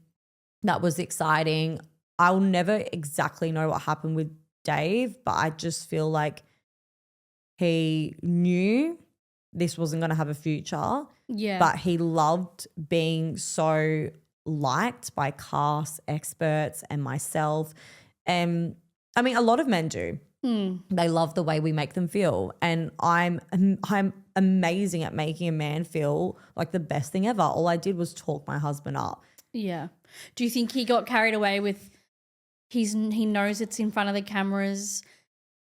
That was exciting. I'll never exactly know what happened with Dave, but I just feel like he knew this wasn't going to have a future. Yeah. But he loved being so liked by cast, experts, and myself. And I mean, a lot of men do. They love the way we make them feel. And I'm amazing at making a man feel like the best thing ever. All I did was talk my husband up. Yeah. Do you think he got carried away with he knows it's in front of the cameras?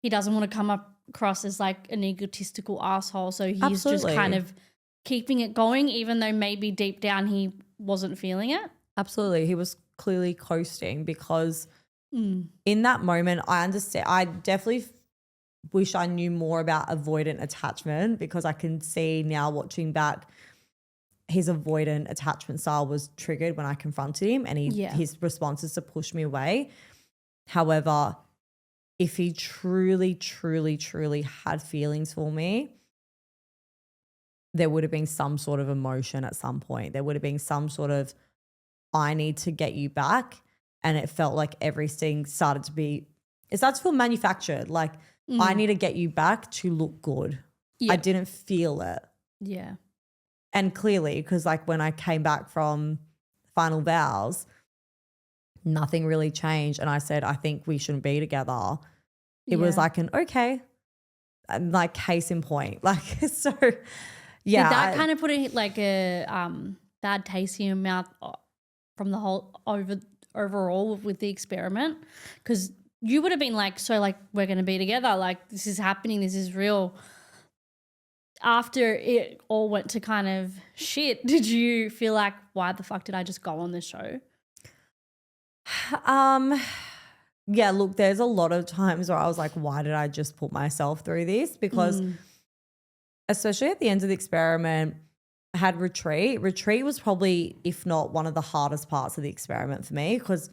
He doesn't want to come across as like an egotistical asshole, so he's Absolutely. just kind of keeping it going, even though maybe deep down he wasn't feeling it? Absolutely. He was clearly coasting, because in that moment, I understand. I definitely wish I knew more about avoidant attachment, because I can see now, watching back, his avoidant attachment style was triggered when I confronted him, and his response is to push me away. However, if he truly, truly, truly had feelings for me, there would have been some sort of emotion at some point. There would have been some sort of, I need to get you back. And it felt like everything started to feel manufactured. Like, I need to get you back to look good. Yeah. I didn't feel it. Yeah. And clearly, because like when I came back from Final Vows, nothing really changed. And I said, I think we shouldn't be together. It was like okay. And like, case in point. Like, so yeah. Did that kind of put it like a bad taste in your mouth from the whole overall with the experiment? Because you would have been like, so like, we're going to be together. Like, this is happening. This is real. after it all went to kind of shit, did you feel like, why the fuck did I just go on this show? Yeah, look, there's a lot of times where I was like, why did I just put myself through this? Because especially at the end of the experiment, I had retreat. Retreat was probably, if not one of the hardest parts of the experiment for me, because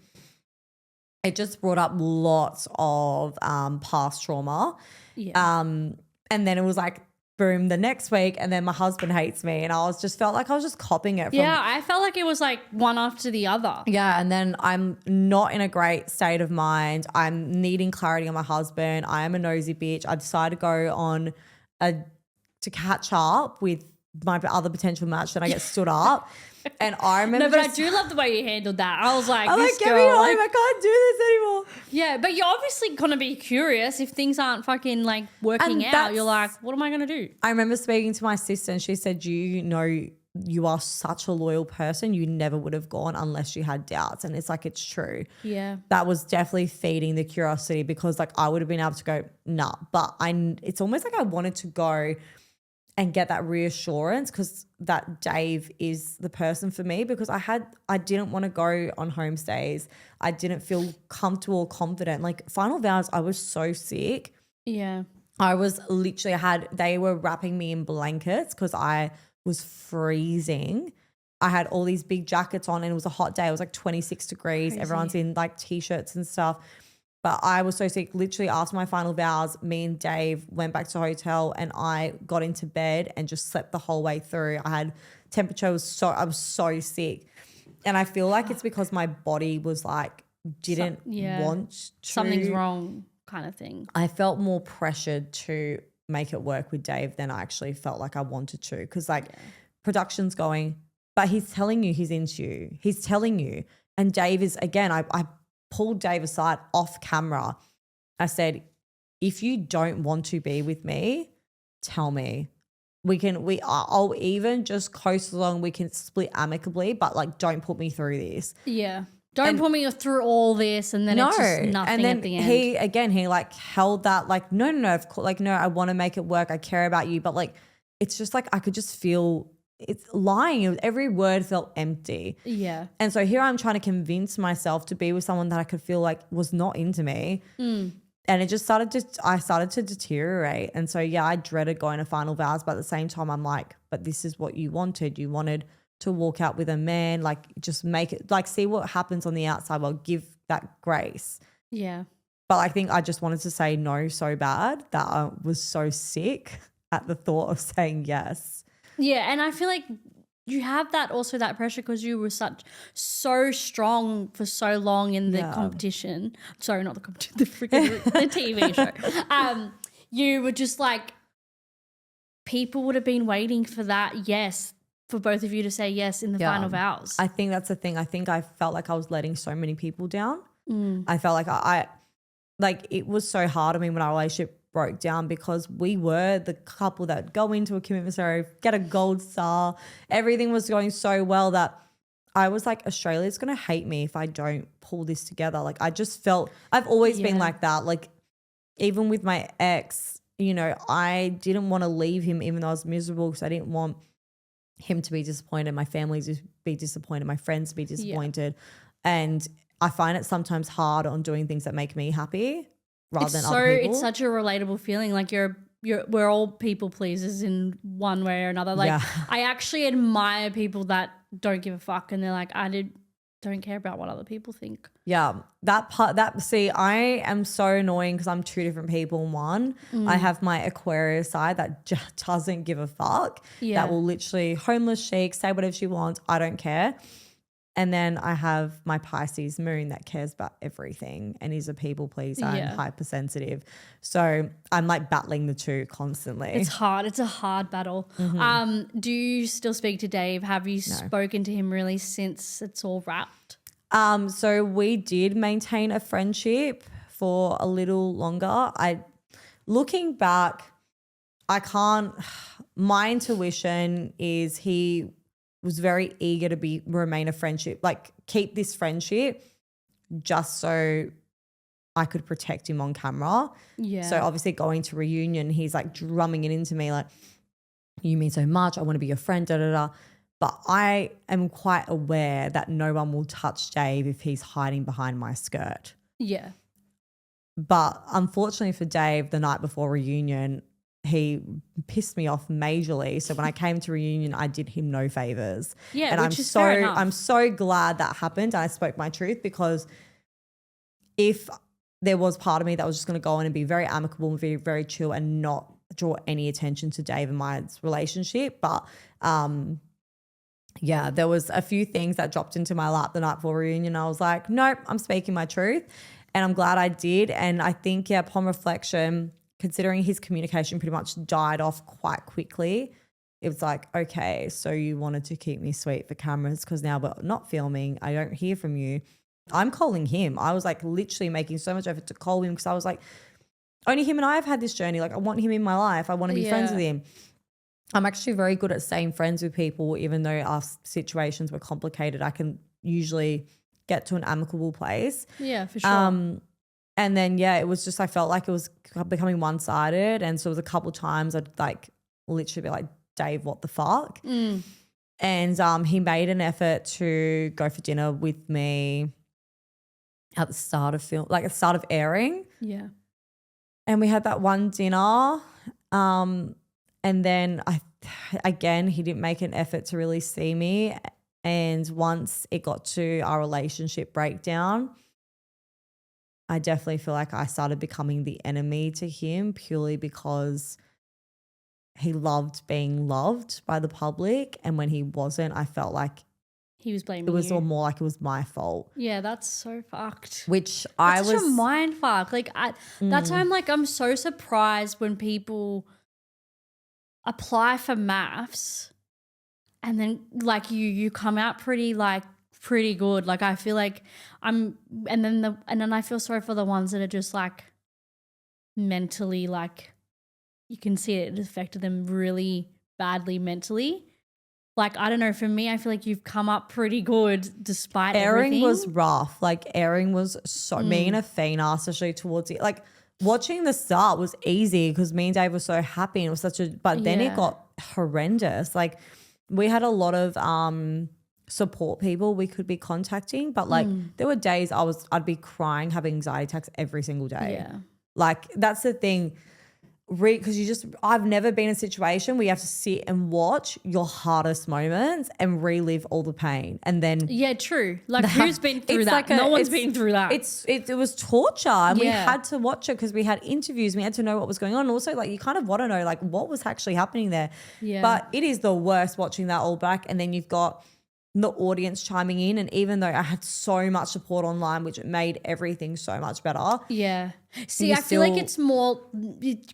it just brought up lots of past trauma. Yeah. And then it was like, boom, the next week, and then my husband hates me, and I was just felt like I was just copying it. Yeah, I felt like it was like one after the other. Yeah, and then I'm not in a great state of mind. I'm needing clarity on my husband. I am a nosy bitch. I decided to go on to catch up with my other potential match. Then I get stood up, and I remember. No, but I do love the way you handled that. I was like, I'm this like, get girl, me home. like, I can't do this anymore. yeah, but you're obviously gonna be curious if things aren't fucking like working And out. You're like, what am I gonna do? I remember speaking to my sister, and she said, you know, you are such a loyal person. You never would have gone unless you had doubts. And it's like, it's true. Yeah. That was definitely feeding the curiosity, because like I would have been able to go, nah, but it's almost like I wanted to go and get that reassurance, because that Dave is the person for me, because I didn't want to go on home stays. I didn't feel comfortable or confident. Like final vows, I was so sick. Yeah. I was literally they were wrapping me in blankets because I was freezing. I had all these big jackets on, and it was a hot day. It was like 26 degrees. Crazy. Everyone's in like t-shirts and stuff. But I was so sick. Literally after my final vows, me and Dave went back to the hotel, and I got into bed and just slept the whole way through. I had temperature I was so sick. And I feel like it's because my body was like, didn't want to. Something's wrong kind of thing. I felt more pressured to make it work with Dave than I actually felt like I wanted to. Because like production's going, but he's telling you he's into you. He's telling you. And Dave is, again, I pulled Dave aside off camera. I said, if you don't want to be with me, tell me. I'll even just coast along. We can split amicably, but like, don't put me through this. Yeah. Don't put me through all this and then it's just nothing and then at the end. He like held that like, no, of course, like, no, I want to make it work. I care about you. But like, it's just like, I could just feel it's lying. Every word felt empty. Yeah. And so here I'm trying to convince myself to be with someone that I could feel like was not into me. And it just I started to deteriorate. And so, yeah, I dreaded going to final vows. But at the same time, I'm like, but this is what you wanted. You wanted to walk out with a man, like just make it, like see what happens on the outside. Well, give that grace. Yeah. But I think I just wanted to say no so bad that I was so sick at the thought of saying yes. Yeah, and I feel like you have that also that pressure because you were so strong for so long in the competition. Sorry, not the competition, the freaking the TV show. You were just like, people would have been waiting for that yes, for both of you to say yes in the final vows. I think that's the thing. I think I felt like I was letting so many people down. I felt like I like it was so hard on me when our relationship broke down, because we were the couple that would go into a commitment ceremony, get a gold star. Everything was going so well that I was like, Australia's going to hate me if I don't pull this together. Like I just felt, I've always been like that. Like even with my ex, you know, I didn't want to leave him even though I was miserable, because I didn't want him to be disappointed, my family to be disappointed, my friends to be disappointed. And I find it sometimes hard on doing things that make me happy rather than other people. It's such a relatable feeling. Like we're all people pleasers in one way or another. Like I actually admire people that don't give a fuck and they're like, don't care about what other people think. Yeah, see, I am so annoying because I'm two different people in one. I have my Aquarius side that just doesn't give a fuck. Yeah. That will literally homeless chic, say whatever she wants. I don't care. And then I have my Pisces moon that cares about everything and is a people pleaser and hypersensitive. So I'm like battling the two constantly. It's hard. It's a hard battle. Do you still speak to Dave? Have you spoken to him really since it's all wrapped? So we did maintain a friendship for a little longer. Looking back, my intuition is he was very eager to remain a friendship, like keep this friendship just so I could protect him on camera. Yeah. So obviously going to reunion, he's like drumming it into me like, You mean so much. I want to be your friend, da, da, da. But I am quite aware that no one will touch Dave if he's hiding behind my skirt. Yeah. But unfortunately for Dave, the night before reunion, he pissed me off majorly. So when I came to reunion, I did him no favors. Yeah, and which is fair enough. I'm so glad that happened. I spoke my truth, because if there was part of me that was just going to go in and be very amicable and be very chill and not draw any attention to Dave and my relationship. But yeah, there was a few things that dropped into my lap the night before reunion. I was like, nope, I'm speaking my truth. And I'm glad I did. And I think, yeah, upon reflection, considering his communication pretty much died off quite quickly, it was like, okay, so you wanted to keep me sweet for cameras because now we're not filming. I don't hear from you. I'm calling him. I was like literally making so much effort to call him, because I was like, only him and I have had this journey. Like, I want him in my life. I want to be friends with him. I'm actually very good at staying friends with people, even though our situations were complicated. I can usually get to an amicable place. Yeah, for sure. And then, yeah, it was just, I felt like it was becoming one-sided. And so it was a couple of times I'd like literally be like, Dave, what the fuck? And he made an effort to go for dinner with me at the start of film, like at the start of airing. Yeah. And we had that one dinner. And then again, he didn't make an effort to really see me. And once it got to our relationship breakdown, I definitely feel like I started becoming the enemy to him, purely because he loved being loved by the public. And when he wasn't, I felt like he was blaming it was you. all more like it was my fault. Yeah, that's so fucked. Which that's such a mind fuck. Like that's why I'm so surprised when people apply for MAFS and then like you come out pretty good. Like I feel like and then I feel sorry for the ones that are just like mentally, like you can see it affected them really badly mentally. Like, I don't know, for me, I feel like you've come up pretty good despite airing everything. Was rough. Like airing was so me and Athena, especially towards it. Like watching the start was easy because me and Dave were so happy and it was such a, but then it got horrendous. Like we had a lot of support people we could be contacting, but like there were days I'd be crying, having anxiety attacks every single day. Yeah. Like that's the thing. Because I've never been in a situation where you have to sit and watch your hardest moments and relive all the pain. And then. Yeah, true. Like who's been through that? No one's been through that. It was torture. And we had to watch it because we had interviews. We had to know what was going on. And also like you kind of want to know like what was actually happening there. Yeah. But it is the worst watching that all back. And then you've got the audience chiming in, and even though I had so much support online, which made everything so much better. Yeah. See, I feel like it's more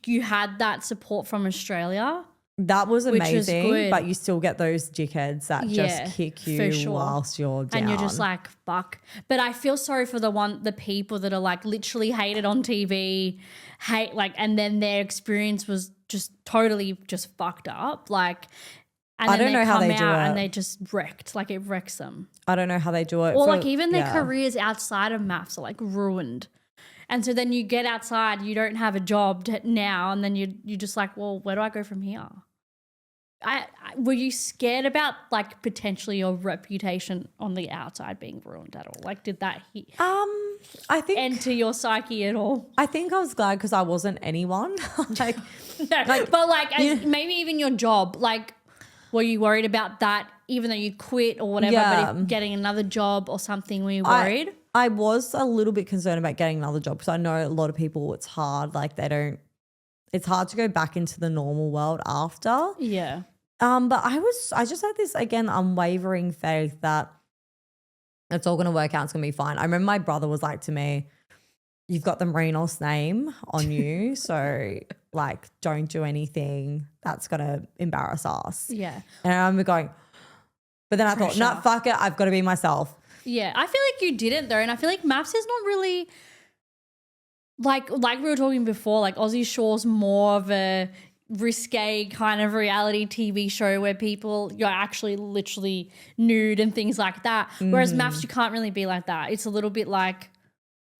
you had that support from Australia. That was amazing, good. but you still get those dickheads that just kick you whilst you're down. And you're just like, fuck. But I feel sorry for the people that are like literally hated on TV, and then their experience was just totally just fucked up. Like, and I don't know how they do it. And they just wrecked. Like it wrecks them. I don't know how they do it. Or like even their careers outside of MAFS are like ruined. And so then you get outside, you don't have a job now, and then you're just like, well, where do I go from here? Were you scared about like potentially your reputation on the outside being ruined at all? Like did that I think enter your psyche at all? I think I was glad because I wasn't anyone. But maybe even your job, like were you worried about that even though you quit or whatever, but if getting another job or something, were you worried? I was a little bit concerned about getting another job because I know a lot of people, it's hard. Like it's hard to go back into the normal world after. Yeah. But I just had this, again, unwavering faith that it's all going to work out. It's going to be fine. I remember my brother was like to me, you've got the Marinos name on you. So like, don't do anything that's going to embarrass us. Yeah. And I remember going, but then I thought, nah, fuck it. I've got to be myself. Yeah. I feel like you didn't though. And I feel like MAFS is not really like we were talking before, like Aussie Shore's more of a risque kind of reality TV show where you're actually literally nude and things like that. Whereas MAFS, you can't really be like that. It's a little bit like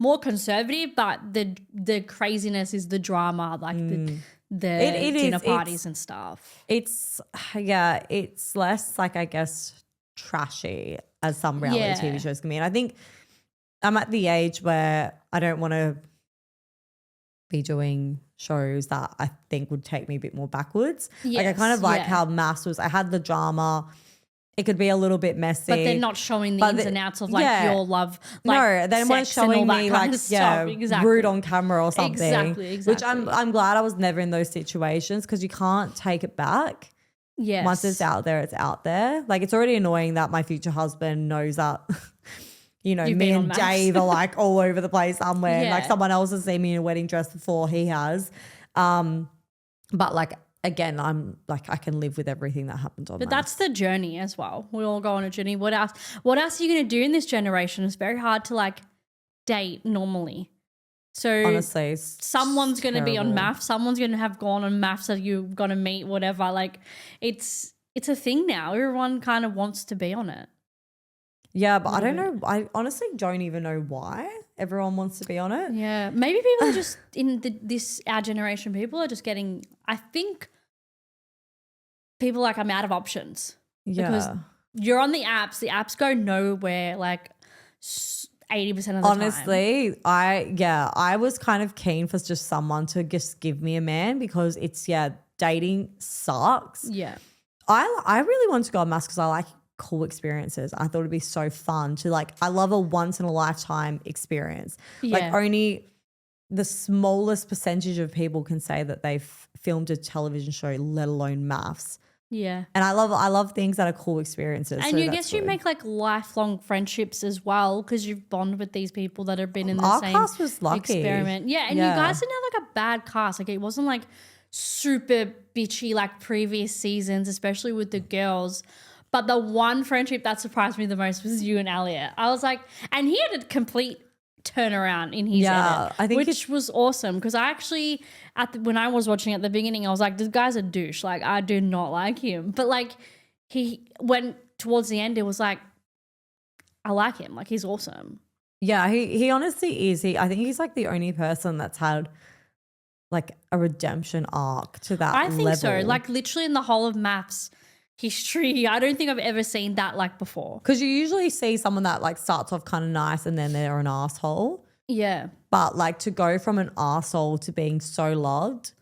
more conservative, but the craziness is the drama, like the dinner parties and stuff. It's less like, I guess, trashy as some reality TV shows can be. And I think I'm at the age where I don't want to be doing shows that I think would take me a bit more backwards. Like I kind of like how MAFS was. I had the drama. It could be a little bit messy. But they're not showing the ins and outs of like your love. Like, no, they weren't showing me like rude on camera or something. Exactly. Which I'm glad I was never in those situations because you can't take it back. Yes. Once it's out there, it's out there. Like it's already annoying that my future husband knows that, you know, me and Dave are like all over the place somewhere. Like someone else has seen me in a wedding dress before he has. But like, again, I'm like, I can live with everything that happened on. But that's the journey as well. We all go on a journey. What else are you going to do in this generation? It's very hard to like date normally. So honestly, someone's going to be on MAFS. Someone's going to have gone on MAFS that you're going to meet, whatever. Like it's a thing now. Everyone kind of wants to be on it. Yeah, but I don't know. I honestly don't even know why everyone wants to be on it. Yeah, maybe people are just our generation. People are just getting. I think people like I'm out of options. Yeah, because you're on the apps. The apps go nowhere. Like 80% of the time. Honestly, I was kind of keen for just someone to just give me a man because it's dating sucks. Yeah, I really want to go on MAFS because I like cool experiences. I thought it'd be so fun to like, I love a once in a lifetime experience. Like only the smallest percentage of people can say that they've filmed a television show, let alone MAFS. Yeah. And I love things that are cool experiences. And you guess you make like lifelong friendships as well because you've bonded with these people that have been in the Our same cast was lucky. experiment. Yeah. And you guys didn't have like a bad cast. Like it wasn't like super bitchy like previous seasons, especially with the girls. But the one friendship that surprised me the most was you and Elliot. I was like, and he had a complete turnaround in his edit, I think which was awesome because I actually when I was watching at the beginning, I was like, this guy's a douche. Like I do not like him. But like he went towards the end, it was like, I like him. Like he's awesome. Yeah, he honestly is. I think he's like the only person that's had like a redemption arc to that level. I think so. Like literally in the whole of MAFS history, I don't think I've ever seen that like before. Because you usually see someone that like starts off kind of nice and then they're an asshole. Yeah. But like to go from an asshole to being so loved,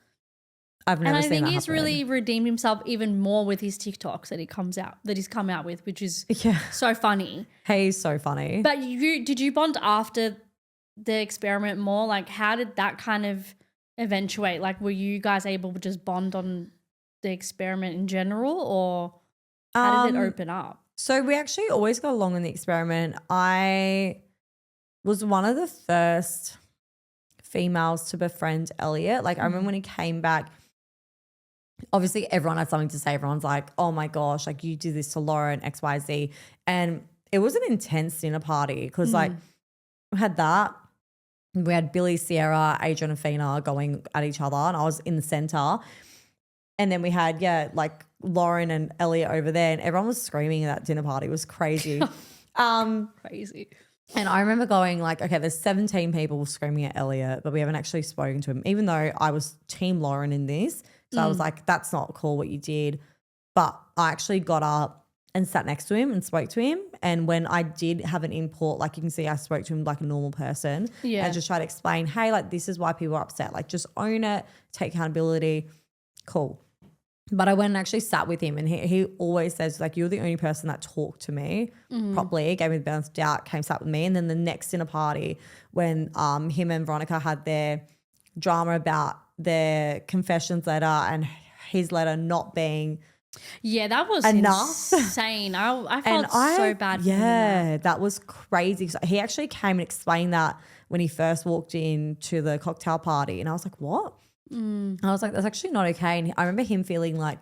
I've never seen that happen. And I think he's really redeemed himself even more with his TikToks that he's come out with, which is so funny. He's so funny. But did you bond after the experiment more? Like how did that kind of eventuate? Like were you guys able to just bond on the experiment in general or how did it open up? So we actually always got along in the experiment. I was one of the first females to befriend Elliot. Like I remember when he came back, obviously everyone had something to say. Everyone's like, oh my gosh, like you did this to Lauren, XYZ. And it was an intense dinner party because like we had that. We had Billy, Sierra, Adrian and Fina going at each other and I was in the center. And then we had, like Lauren and Elliot over there and everyone was screaming at that dinner party. It was crazy. Crazy. And I remember going like, okay, there's 17 people screaming at Elliot, but we haven't actually spoken to him, even though I was team Lauren in this. So I was like, that's not cool what you did. But I actually got up and sat next to him and spoke to him. And when I did have an import, like you can see I spoke to him like a normal person. Yeah. And just tried to explain, hey, like this is why people are upset. Like just own it, take accountability. Cool. But I went and actually sat with him and he always says like, you're the only person that talked to me properly, gave me the benefit of the doubt, came sat with me. And then the next dinner party when him and Veronica had their drama about their confessions letter and his letter not being that was enough. Insane. I felt so bad for him. That was crazy. So he actually came and explained that when he first walked into the cocktail party and I was like, what? I was like, that's actually not okay. And I remember him feeling like,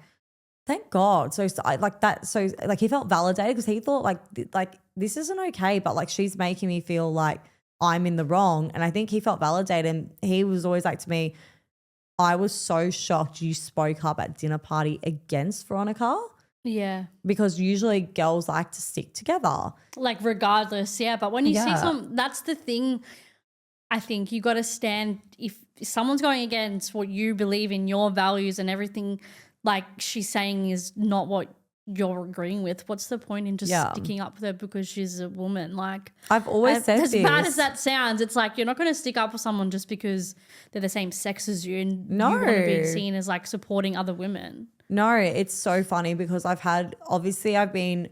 thank God. So like that. So like he felt validated because he thought like this isn't okay, but like she's making me feel like I'm in the wrong. And I think he felt validated. And he was always like to me, I was so shocked you spoke up at dinner party against Veronica. Yeah. Because usually girls like to stick together. Like regardless. Yeah. But when you see that's the thing. I think you got to stand, if someone's going against what you believe in, your values and everything, like she's saying is not what you're agreeing with, what's the point in just sticking up with her because she's a woman? Like, I've always said as this. bad as that sounds, it's like you're not going to stick up for someone just because they're the same sex as you and you want to be seen as like supporting other women. No, it's so funny because I've been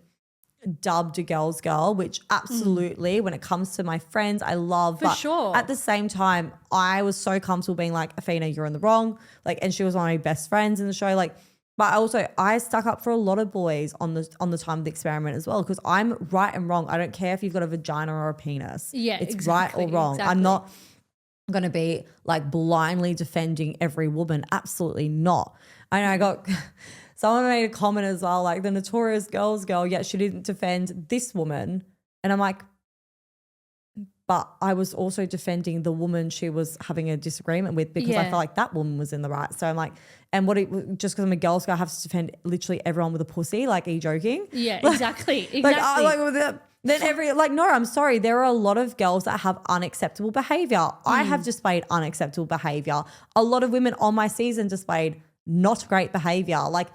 dubbed a girl's girl, which absolutely when it comes to my friends I love. For sure. At the same time, I was so comfortable being like, Athena, you're in the wrong. Like, and she was one of my best friends in the show. Like, but I stuck up for a lot of boys on the time of the experiment as well, because I'm right and wrong. I don't care if you've got a vagina or a penis. Yeah, it's exactly, right or wrong. exactly. I'm not going to be like blindly defending every woman. Absolutely not. I know I got someone made a comment as well, like the notorious girls girl, yet she didn't defend this woman. And I'm like, but I was also defending the woman she was having a disagreement with, because I felt like that woman was in the right. So I'm like, and just because I'm a girl's girl, I have to defend literally everyone with a pussy? Like, are you joking? Yeah, Like, exactly. No, I'm sorry. There are a lot of girls that have unacceptable behavior. I have displayed unacceptable behavior. A lot of women on my season displayed not great behavior. Like,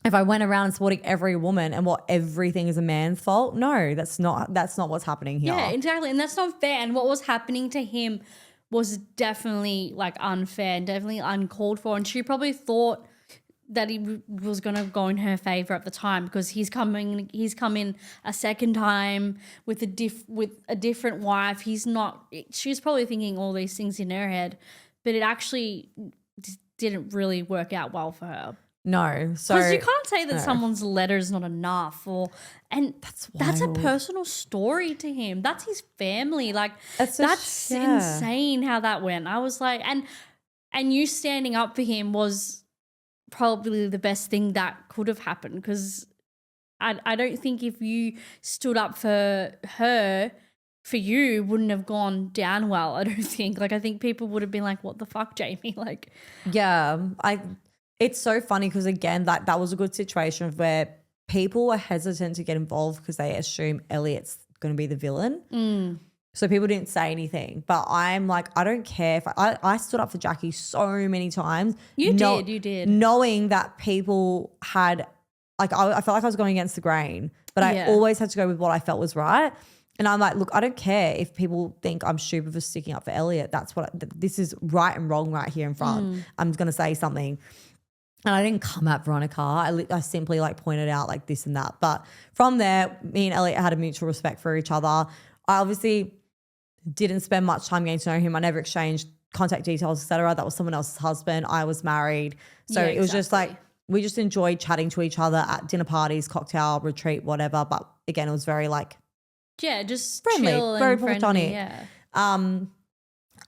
if I went around supporting every woman and everything is a man's fault, no, that's not what's happening here. Yeah, exactly. And that's not fair. And what was happening to him was definitely like unfair and definitely uncalled for. And she probably thought that he was going to go in her favor at the time, because he's come in a second time with a different wife. She's probably thinking all these things in her head, but it actually didn't really work out well for her. No, so because you can't say that someone's letter is not enough, and that's a personal story to him. That's his family. Like, that's insane how that went. I was like, and you standing up for him was probably the best thing that could have happened, because I don't think if you stood up for her, for you, wouldn't have gone down well. I don't think. Like, I think people would have been like, "What the fuck, Jamie?" Like, yeah, It's so funny because, again, that was a good situation where people were hesitant to get involved because they assume Elliot's going to be the villain. So people didn't say anything. But I'm like, I don't care. If I stood up for Jackie so many times. You did. Knowing that people had, like, I felt like I was going against the grain, but I always had to go with what I felt was right. And I'm like, look, I don't care if people think I'm stupid for sticking up for Elliot. This is right and wrong right here in front. I'm going to say something. And I didn't come at Veronica. I simply like pointed out like this and that. But from there, me and Elliot had a mutual respect for each other. I obviously didn't spend much time getting to know him. I never exchanged contact details, etc. That was someone else's husband. I was married. So it was just like, we just enjoyed chatting to each other at dinner parties, cocktail, retreat, whatever. But again, it was very like, just friendly, chill very and friendly. platonic.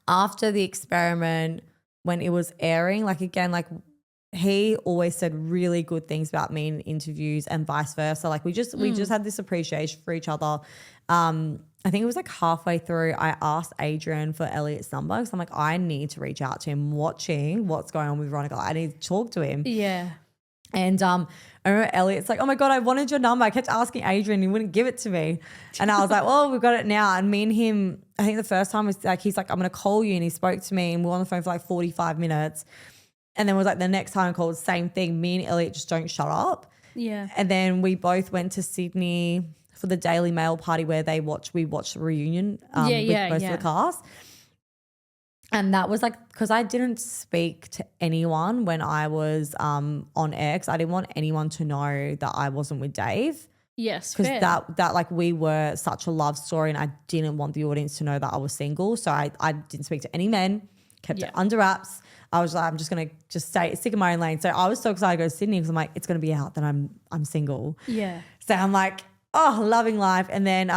After the experiment, when it was airing, like, again, like, he always said really good things about me in interviews and vice versa. Like, we just had this appreciation for each other. I think it was like halfway through, I asked Adrian for Elliot's number because I'm like, I need to reach out to him, watching what's going on with Veronica. I need to talk to him. Yeah. And I remember Elliot's like, oh my God, I wanted your number. I kept asking Adrian, he wouldn't give it to me. And I was like, well, we've got it now. And me and him, I think the first time was like, he's like, I'm going to call you. And he spoke to me and we were on the phone for like 45 minutes. And then it was like the next time I called, same thing. Me and Elliot just don't shut up. Yeah. And then we both went to Sydney for the Daily Mail party where we watched the reunion with most of the cast. And that was like, because I didn't speak to anyone when I was on air, because I didn't want anyone to know that I wasn't with Dave. Yes, because that like, we were such a love story, and I didn't want the audience to know that I was single. So I didn't speak to any men, kept it under wraps. I was like, I'm just gonna stick in my own lane. So I was so excited to go to Sydney because I'm like, it's gonna be out that I'm single. Yeah. So I'm like, oh, loving life. And then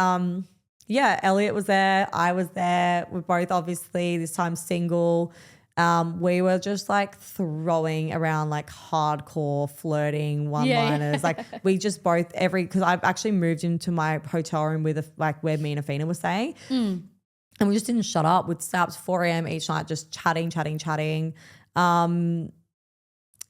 Elliot was there, I was there. We're both obviously this time single. We were just like throwing around like hardcore flirting one-liners. Like, we just both because I've actually moved into my hotel room with like where me and Athena were staying. And we just didn't shut up. We'd stay up to 4 a.m. each night just chatting. And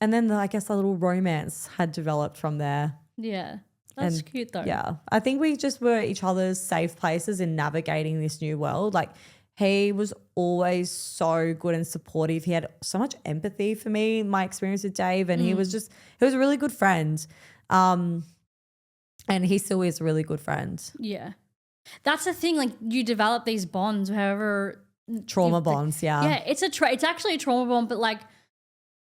then I guess a little romance had developed from there. Yeah. That's cute though. Yeah. I think we just were each other's safe places in navigating this new world. Like, He was always so good and supportive. He had so much empathy for me, my experience with Dave, and he was a really good friend. And he still is a really good friend. Yeah. That's the thing, like you develop these bonds, however. Trauma bonds, yeah. Yeah, it's actually a trauma bond, but like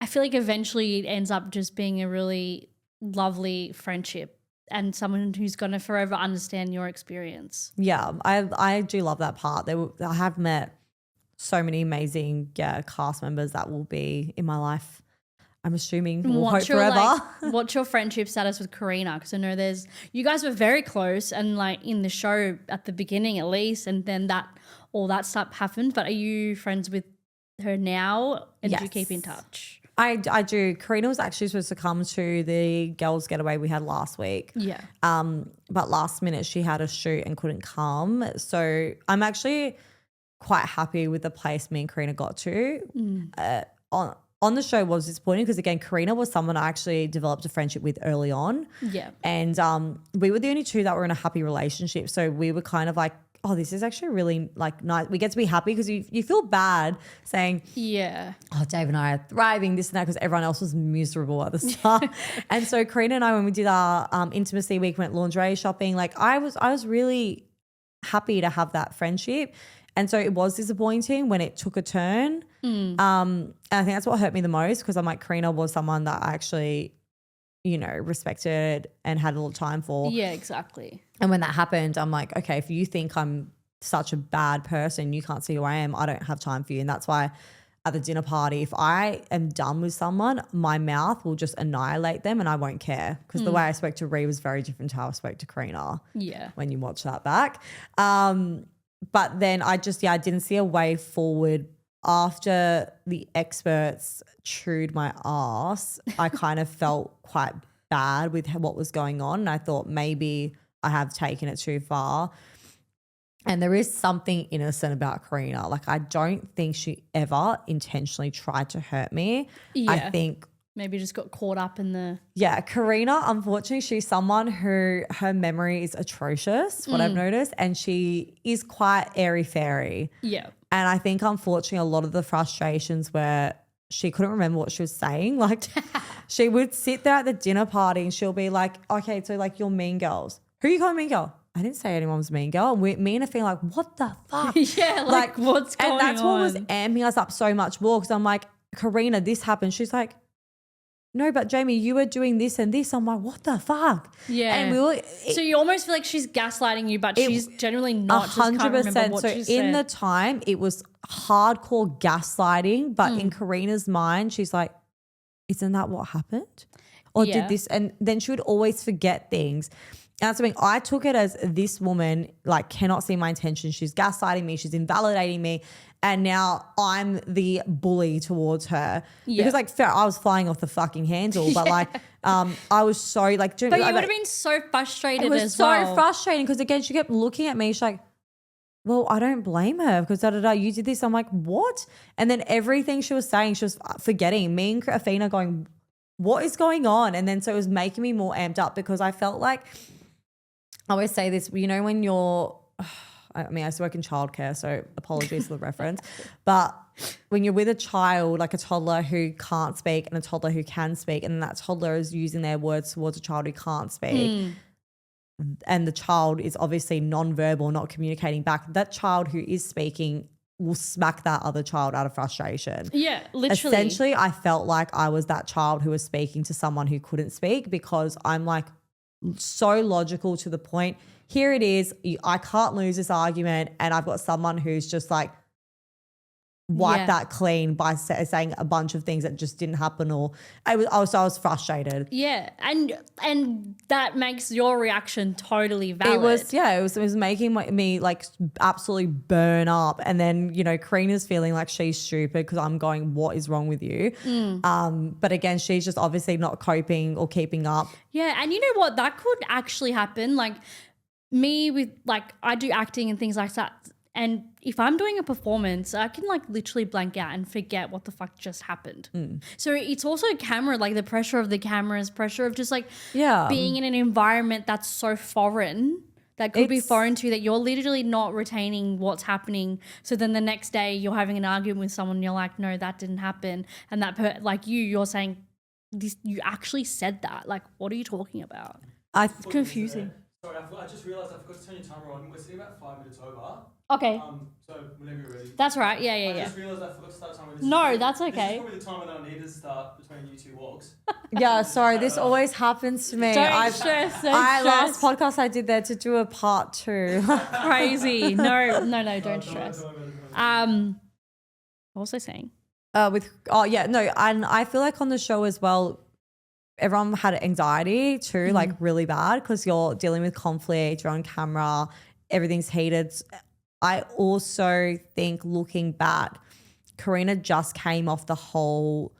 I feel like eventually it ends up just being a really lovely friendship and someone who's going to forever understand your experience. Yeah, I do love that part. I have met so many amazing cast members that will be in my life. I'm assuming we'll hope forever. What's your friendship status with Karina? Because I know you guys were very close and like in the show at the beginning at least, and then all that stuff happened. But are you friends with her now and do you keep in touch? I do. Karina was actually supposed to come to the girls' getaway we had last week. Yeah. But last minute she had a shoot and couldn't come. So I'm actually quite happy with the place me and Karina got to. On the show was disappointing because, again, Karina was someone I actually developed a friendship with early on. Yeah. And we were the only two that were in a happy relationship. So we were kind of like, oh, this is actually really like nice. We get to be happy because you feel bad saying, yeah, oh, Dave and I are thriving, this and that, because everyone else was miserable at the start. And so Karina and I, when we did our intimacy week, went lingerie shopping, like I was really happy to have that friendship. And so it was disappointing when it took a turn. And I think that's what hurt me the most because I'm like, Karina was someone that I actually, respected and had a little time for. Yeah, exactly. And when that happened, I'm like, okay, if you think I'm such a bad person, you can't see who I am, I don't have time for you. And that's why at the dinner party, if I am done with someone, my mouth will just annihilate them and I won't care because the way I spoke to Ree was very different to how I spoke to Karina. Yeah. When you watch that back. But then I didn't see a way forward. After the experts chewed my ass, I kind of felt quite bad with what was going on. And I thought maybe I have taken it too far. And there is something innocent about Karina. Like I don't think she ever intentionally tried to hurt me. Yeah. I think maybe just got caught up in the... Yeah, Karina, unfortunately, she's someone who her memory is atrocious, what I've noticed, and she is quite airy-fairy. Yeah. And I think, unfortunately, a lot of the frustrations where she couldn't remember what she was saying. Like she would sit there at the dinner party and she'll be like, okay, so like you're mean girls. Who are you calling mean girl? I didn't say anyone was a mean girl. And me and her feeling like, what the fuck? Yeah, like what's going on? And that's what was amping us up so much more because I'm like, Karina, this happened. She's like, no, but Jamie, you were doing this and this. I'm like, what the fuck? Yeah. And so you almost feel like she's gaslighting you, but she's genuinely not. 100%. So in the time, it was hardcore gaslighting. But in Karina's mind, she's like, isn't that what happened? Or did this? And then she would always forget things. And that's something I took it as this woman like cannot see my intentions. She's gaslighting me. She's invalidating me. And now I'm the bully towards her because like I was flying off the fucking handle, but like I was so like. But you would have been so frustrated. It was so frustrating because again she kept looking at me. She's like, "Well, I don't blame her because you did this." I'm like, "What?" And then everything she was saying, she was forgetting. Me and Athena going, "What is going on?" And then so it was making me more amped up because I felt like I always say this. When you're I mean, I used to work in childcare, so apologies for the reference. But when you're with a child, like a toddler who can't speak and a toddler who can speak, and that toddler is using their words towards a child who can't speak, and the child is obviously non-verbal, not communicating back, that child who is speaking will smack that other child out of frustration. Yeah, literally. Essentially, I felt like I was that child who was speaking to someone who couldn't speak because I'm like so logical to the point. Here it is. I can't lose this argument. And I've got someone who's just like wiped that clean by saying a bunch of things that just didn't happen. Or I was frustrated. Yeah. And that makes your reaction totally valid. It was making me like absolutely burn up. And then, Karina's feeling like she's stupid because I'm going, what is wrong with you? But again, she's just obviously not coping or keeping up. Yeah. And you know what? That could actually happen. Like, me with like I do acting and things like that, and if I'm doing a performance I can like literally blank out and forget what the fuck just happened. So it's also camera, like the pressure of the cameras, pressure of just like being in an environment that's so foreign that could be It's- foreign to you, that you're literally not retaining what's happening. So then the next day you're having an argument with someone and you're like, no, that didn't happen. And that like you're saying this, you actually said that. Like, what are you talking about? It's confusing. Sorry, I just realised I forgot to turn your timer on. We're sitting about 5 minutes over. Okay. So whenever you're ready. That's right. Yeah. I just realised I forgot to start the timer. No, that's okay. This is probably the timer that I need to start between you two walks. Yeah, sorry, this always happens to me. Don't stress. Last podcast I did there to do a part 2. Crazy. No, don't stress. What was I saying? And I feel like on the show as well, everyone had anxiety too, like really bad, because you're dealing with conflict, you're on camera, everything's heated. I also think, looking back, Karina just came off the whole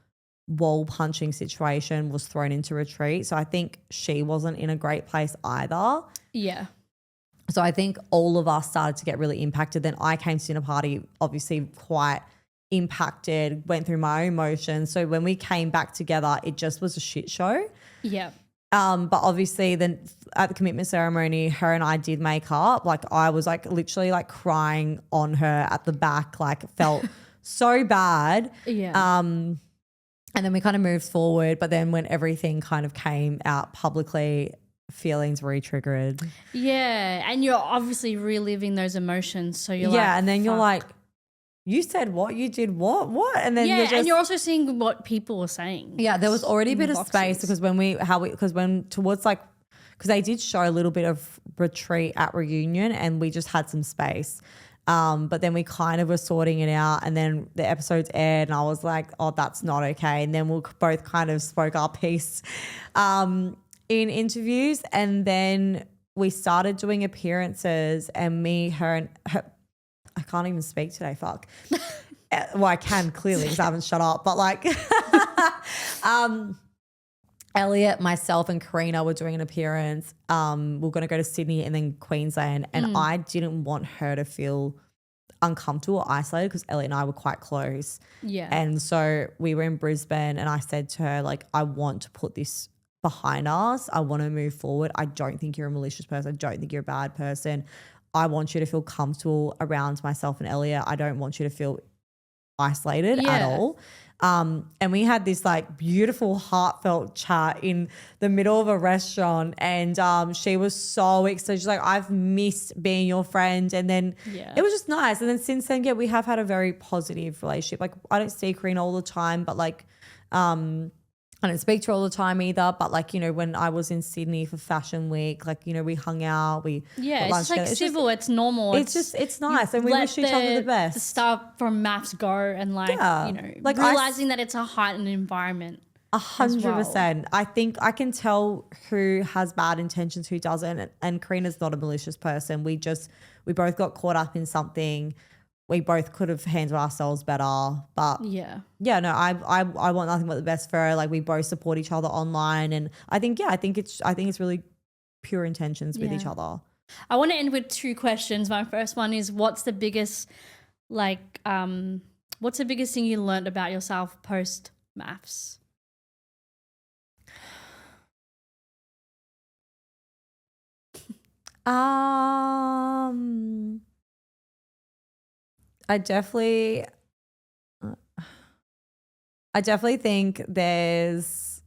wall punching situation, was thrown into retreat. So I think she wasn't in a great place either. Yeah. So I think all of us started to get really impacted. Then I came to dinner party, obviously quite impacted, went through my own emotions. So when we came back together, it just was a shit show. Yeah. But obviously then at the commitment ceremony, her and I did make up. Like I was like literally like crying on her at the back, like felt so bad. Yeah. And then we kind of moved forward. But then when everything kind of came out publicly, feelings re-triggered. Yeah. And you're obviously reliving those emotions. So you're like, and then you're fuck. like, you said what? You did what? What? And then and you're also seeing what people are saying. Yeah, there was already a bit of space boxes. because they did show a little bit of retreat at reunion, and we just had some space. But then we kind of were sorting it out, and then the episodes aired, and I was like, oh, that's not okay. And then we both kind of spoke our piece in interviews, and then we started doing appearances, and me, her, and her. I can't even speak today, fuck. Well, I can clearly because I haven't shut up. But like Elliot, myself and Karina were doing an appearance. We're going to go to Sydney and then Queensland. And I didn't want her to feel uncomfortable or isolated because Elliot and I were quite close. Yeah. And so we were in Brisbane and I said to her, like, I want to put this behind us. I want to move forward. I don't think you're a malicious person. I don't think you're a bad person. I want you to feel comfortable around myself and Elliot. I don't want you to feel isolated at all. And we had this like beautiful heartfelt chat in the middle of a restaurant, and she was so excited. She's like, I've missed being your friend. And then it was just nice. And then since then, we have had a very positive relationship. Like I don't see Karina all the time, but like I don't speak to her all the time either, but like, you know, when I was in Sydney for Fashion Week, like, you know, we hung out, we got lunch it's like together. civil, it's normal. It's nice, and we wish each other the best. The stuff from MAFS go, and like, you know, like realizing that it's a heightened environment. 100%. I think I can tell who has bad intentions, who doesn't, and Karina's not a malicious person. We both got caught up in something. We both could have handled ourselves better, but I want nothing but the best for her. Like we both support each other online, and I think it's really pure intentions with each other. I want to end with 2 questions. My first one is, what's the biggest thing you learned about yourself post MAFS? I definitely think there's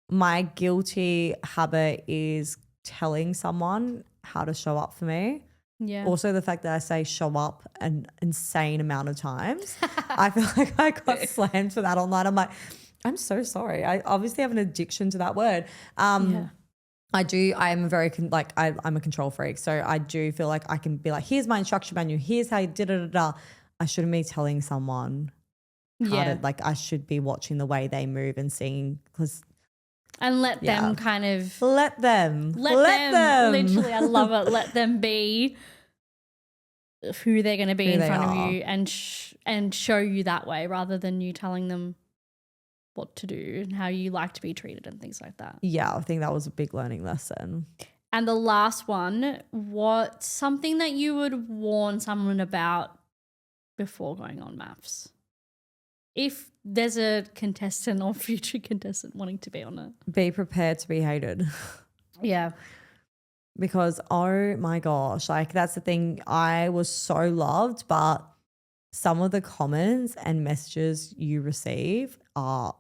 my guilty habit is telling someone how to show up for me. Yeah. Also the fact that I say show up an insane amount of times. I feel like I got slammed for that online. I'm like, I'm so sorry. I obviously have an addiction to that word. I do. I'm I'm a control freak. So I do feel like I can be like, here's my instruction manual. Here's how you did it. I shouldn't be telling someone how to, like, I should be watching the way they move and seeing, and let them kind of let them literally, I love it. Let them be who they're going to be in front of you, and show you that way, rather than you telling them what to do and how you like to be treated and things like that. Yeah, I think that was a big learning lesson. And the last one, what's something that you would warn someone about before going on MAFS? If there's a contestant or future contestant wanting to be on it. Be prepared to be hated. Yeah. because oh my gosh, like that's the thing. I was so loved, but some of the comments and messages you receive are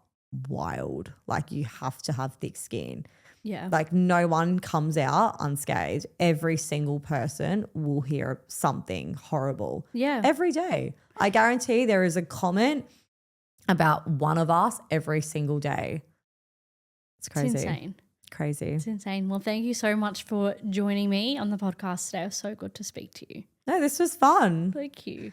wild. Like you have to have thick skin. Yeah. Like no one comes out unscathed. Every single person will hear something horrible. Yeah. Every day. I guarantee there is a comment about one of us every single day. It's crazy. It's insane. Crazy. It's insane. Well, thank you so much for joining me on the podcast today. It was so good to speak to you. No, this was fun. Thank you.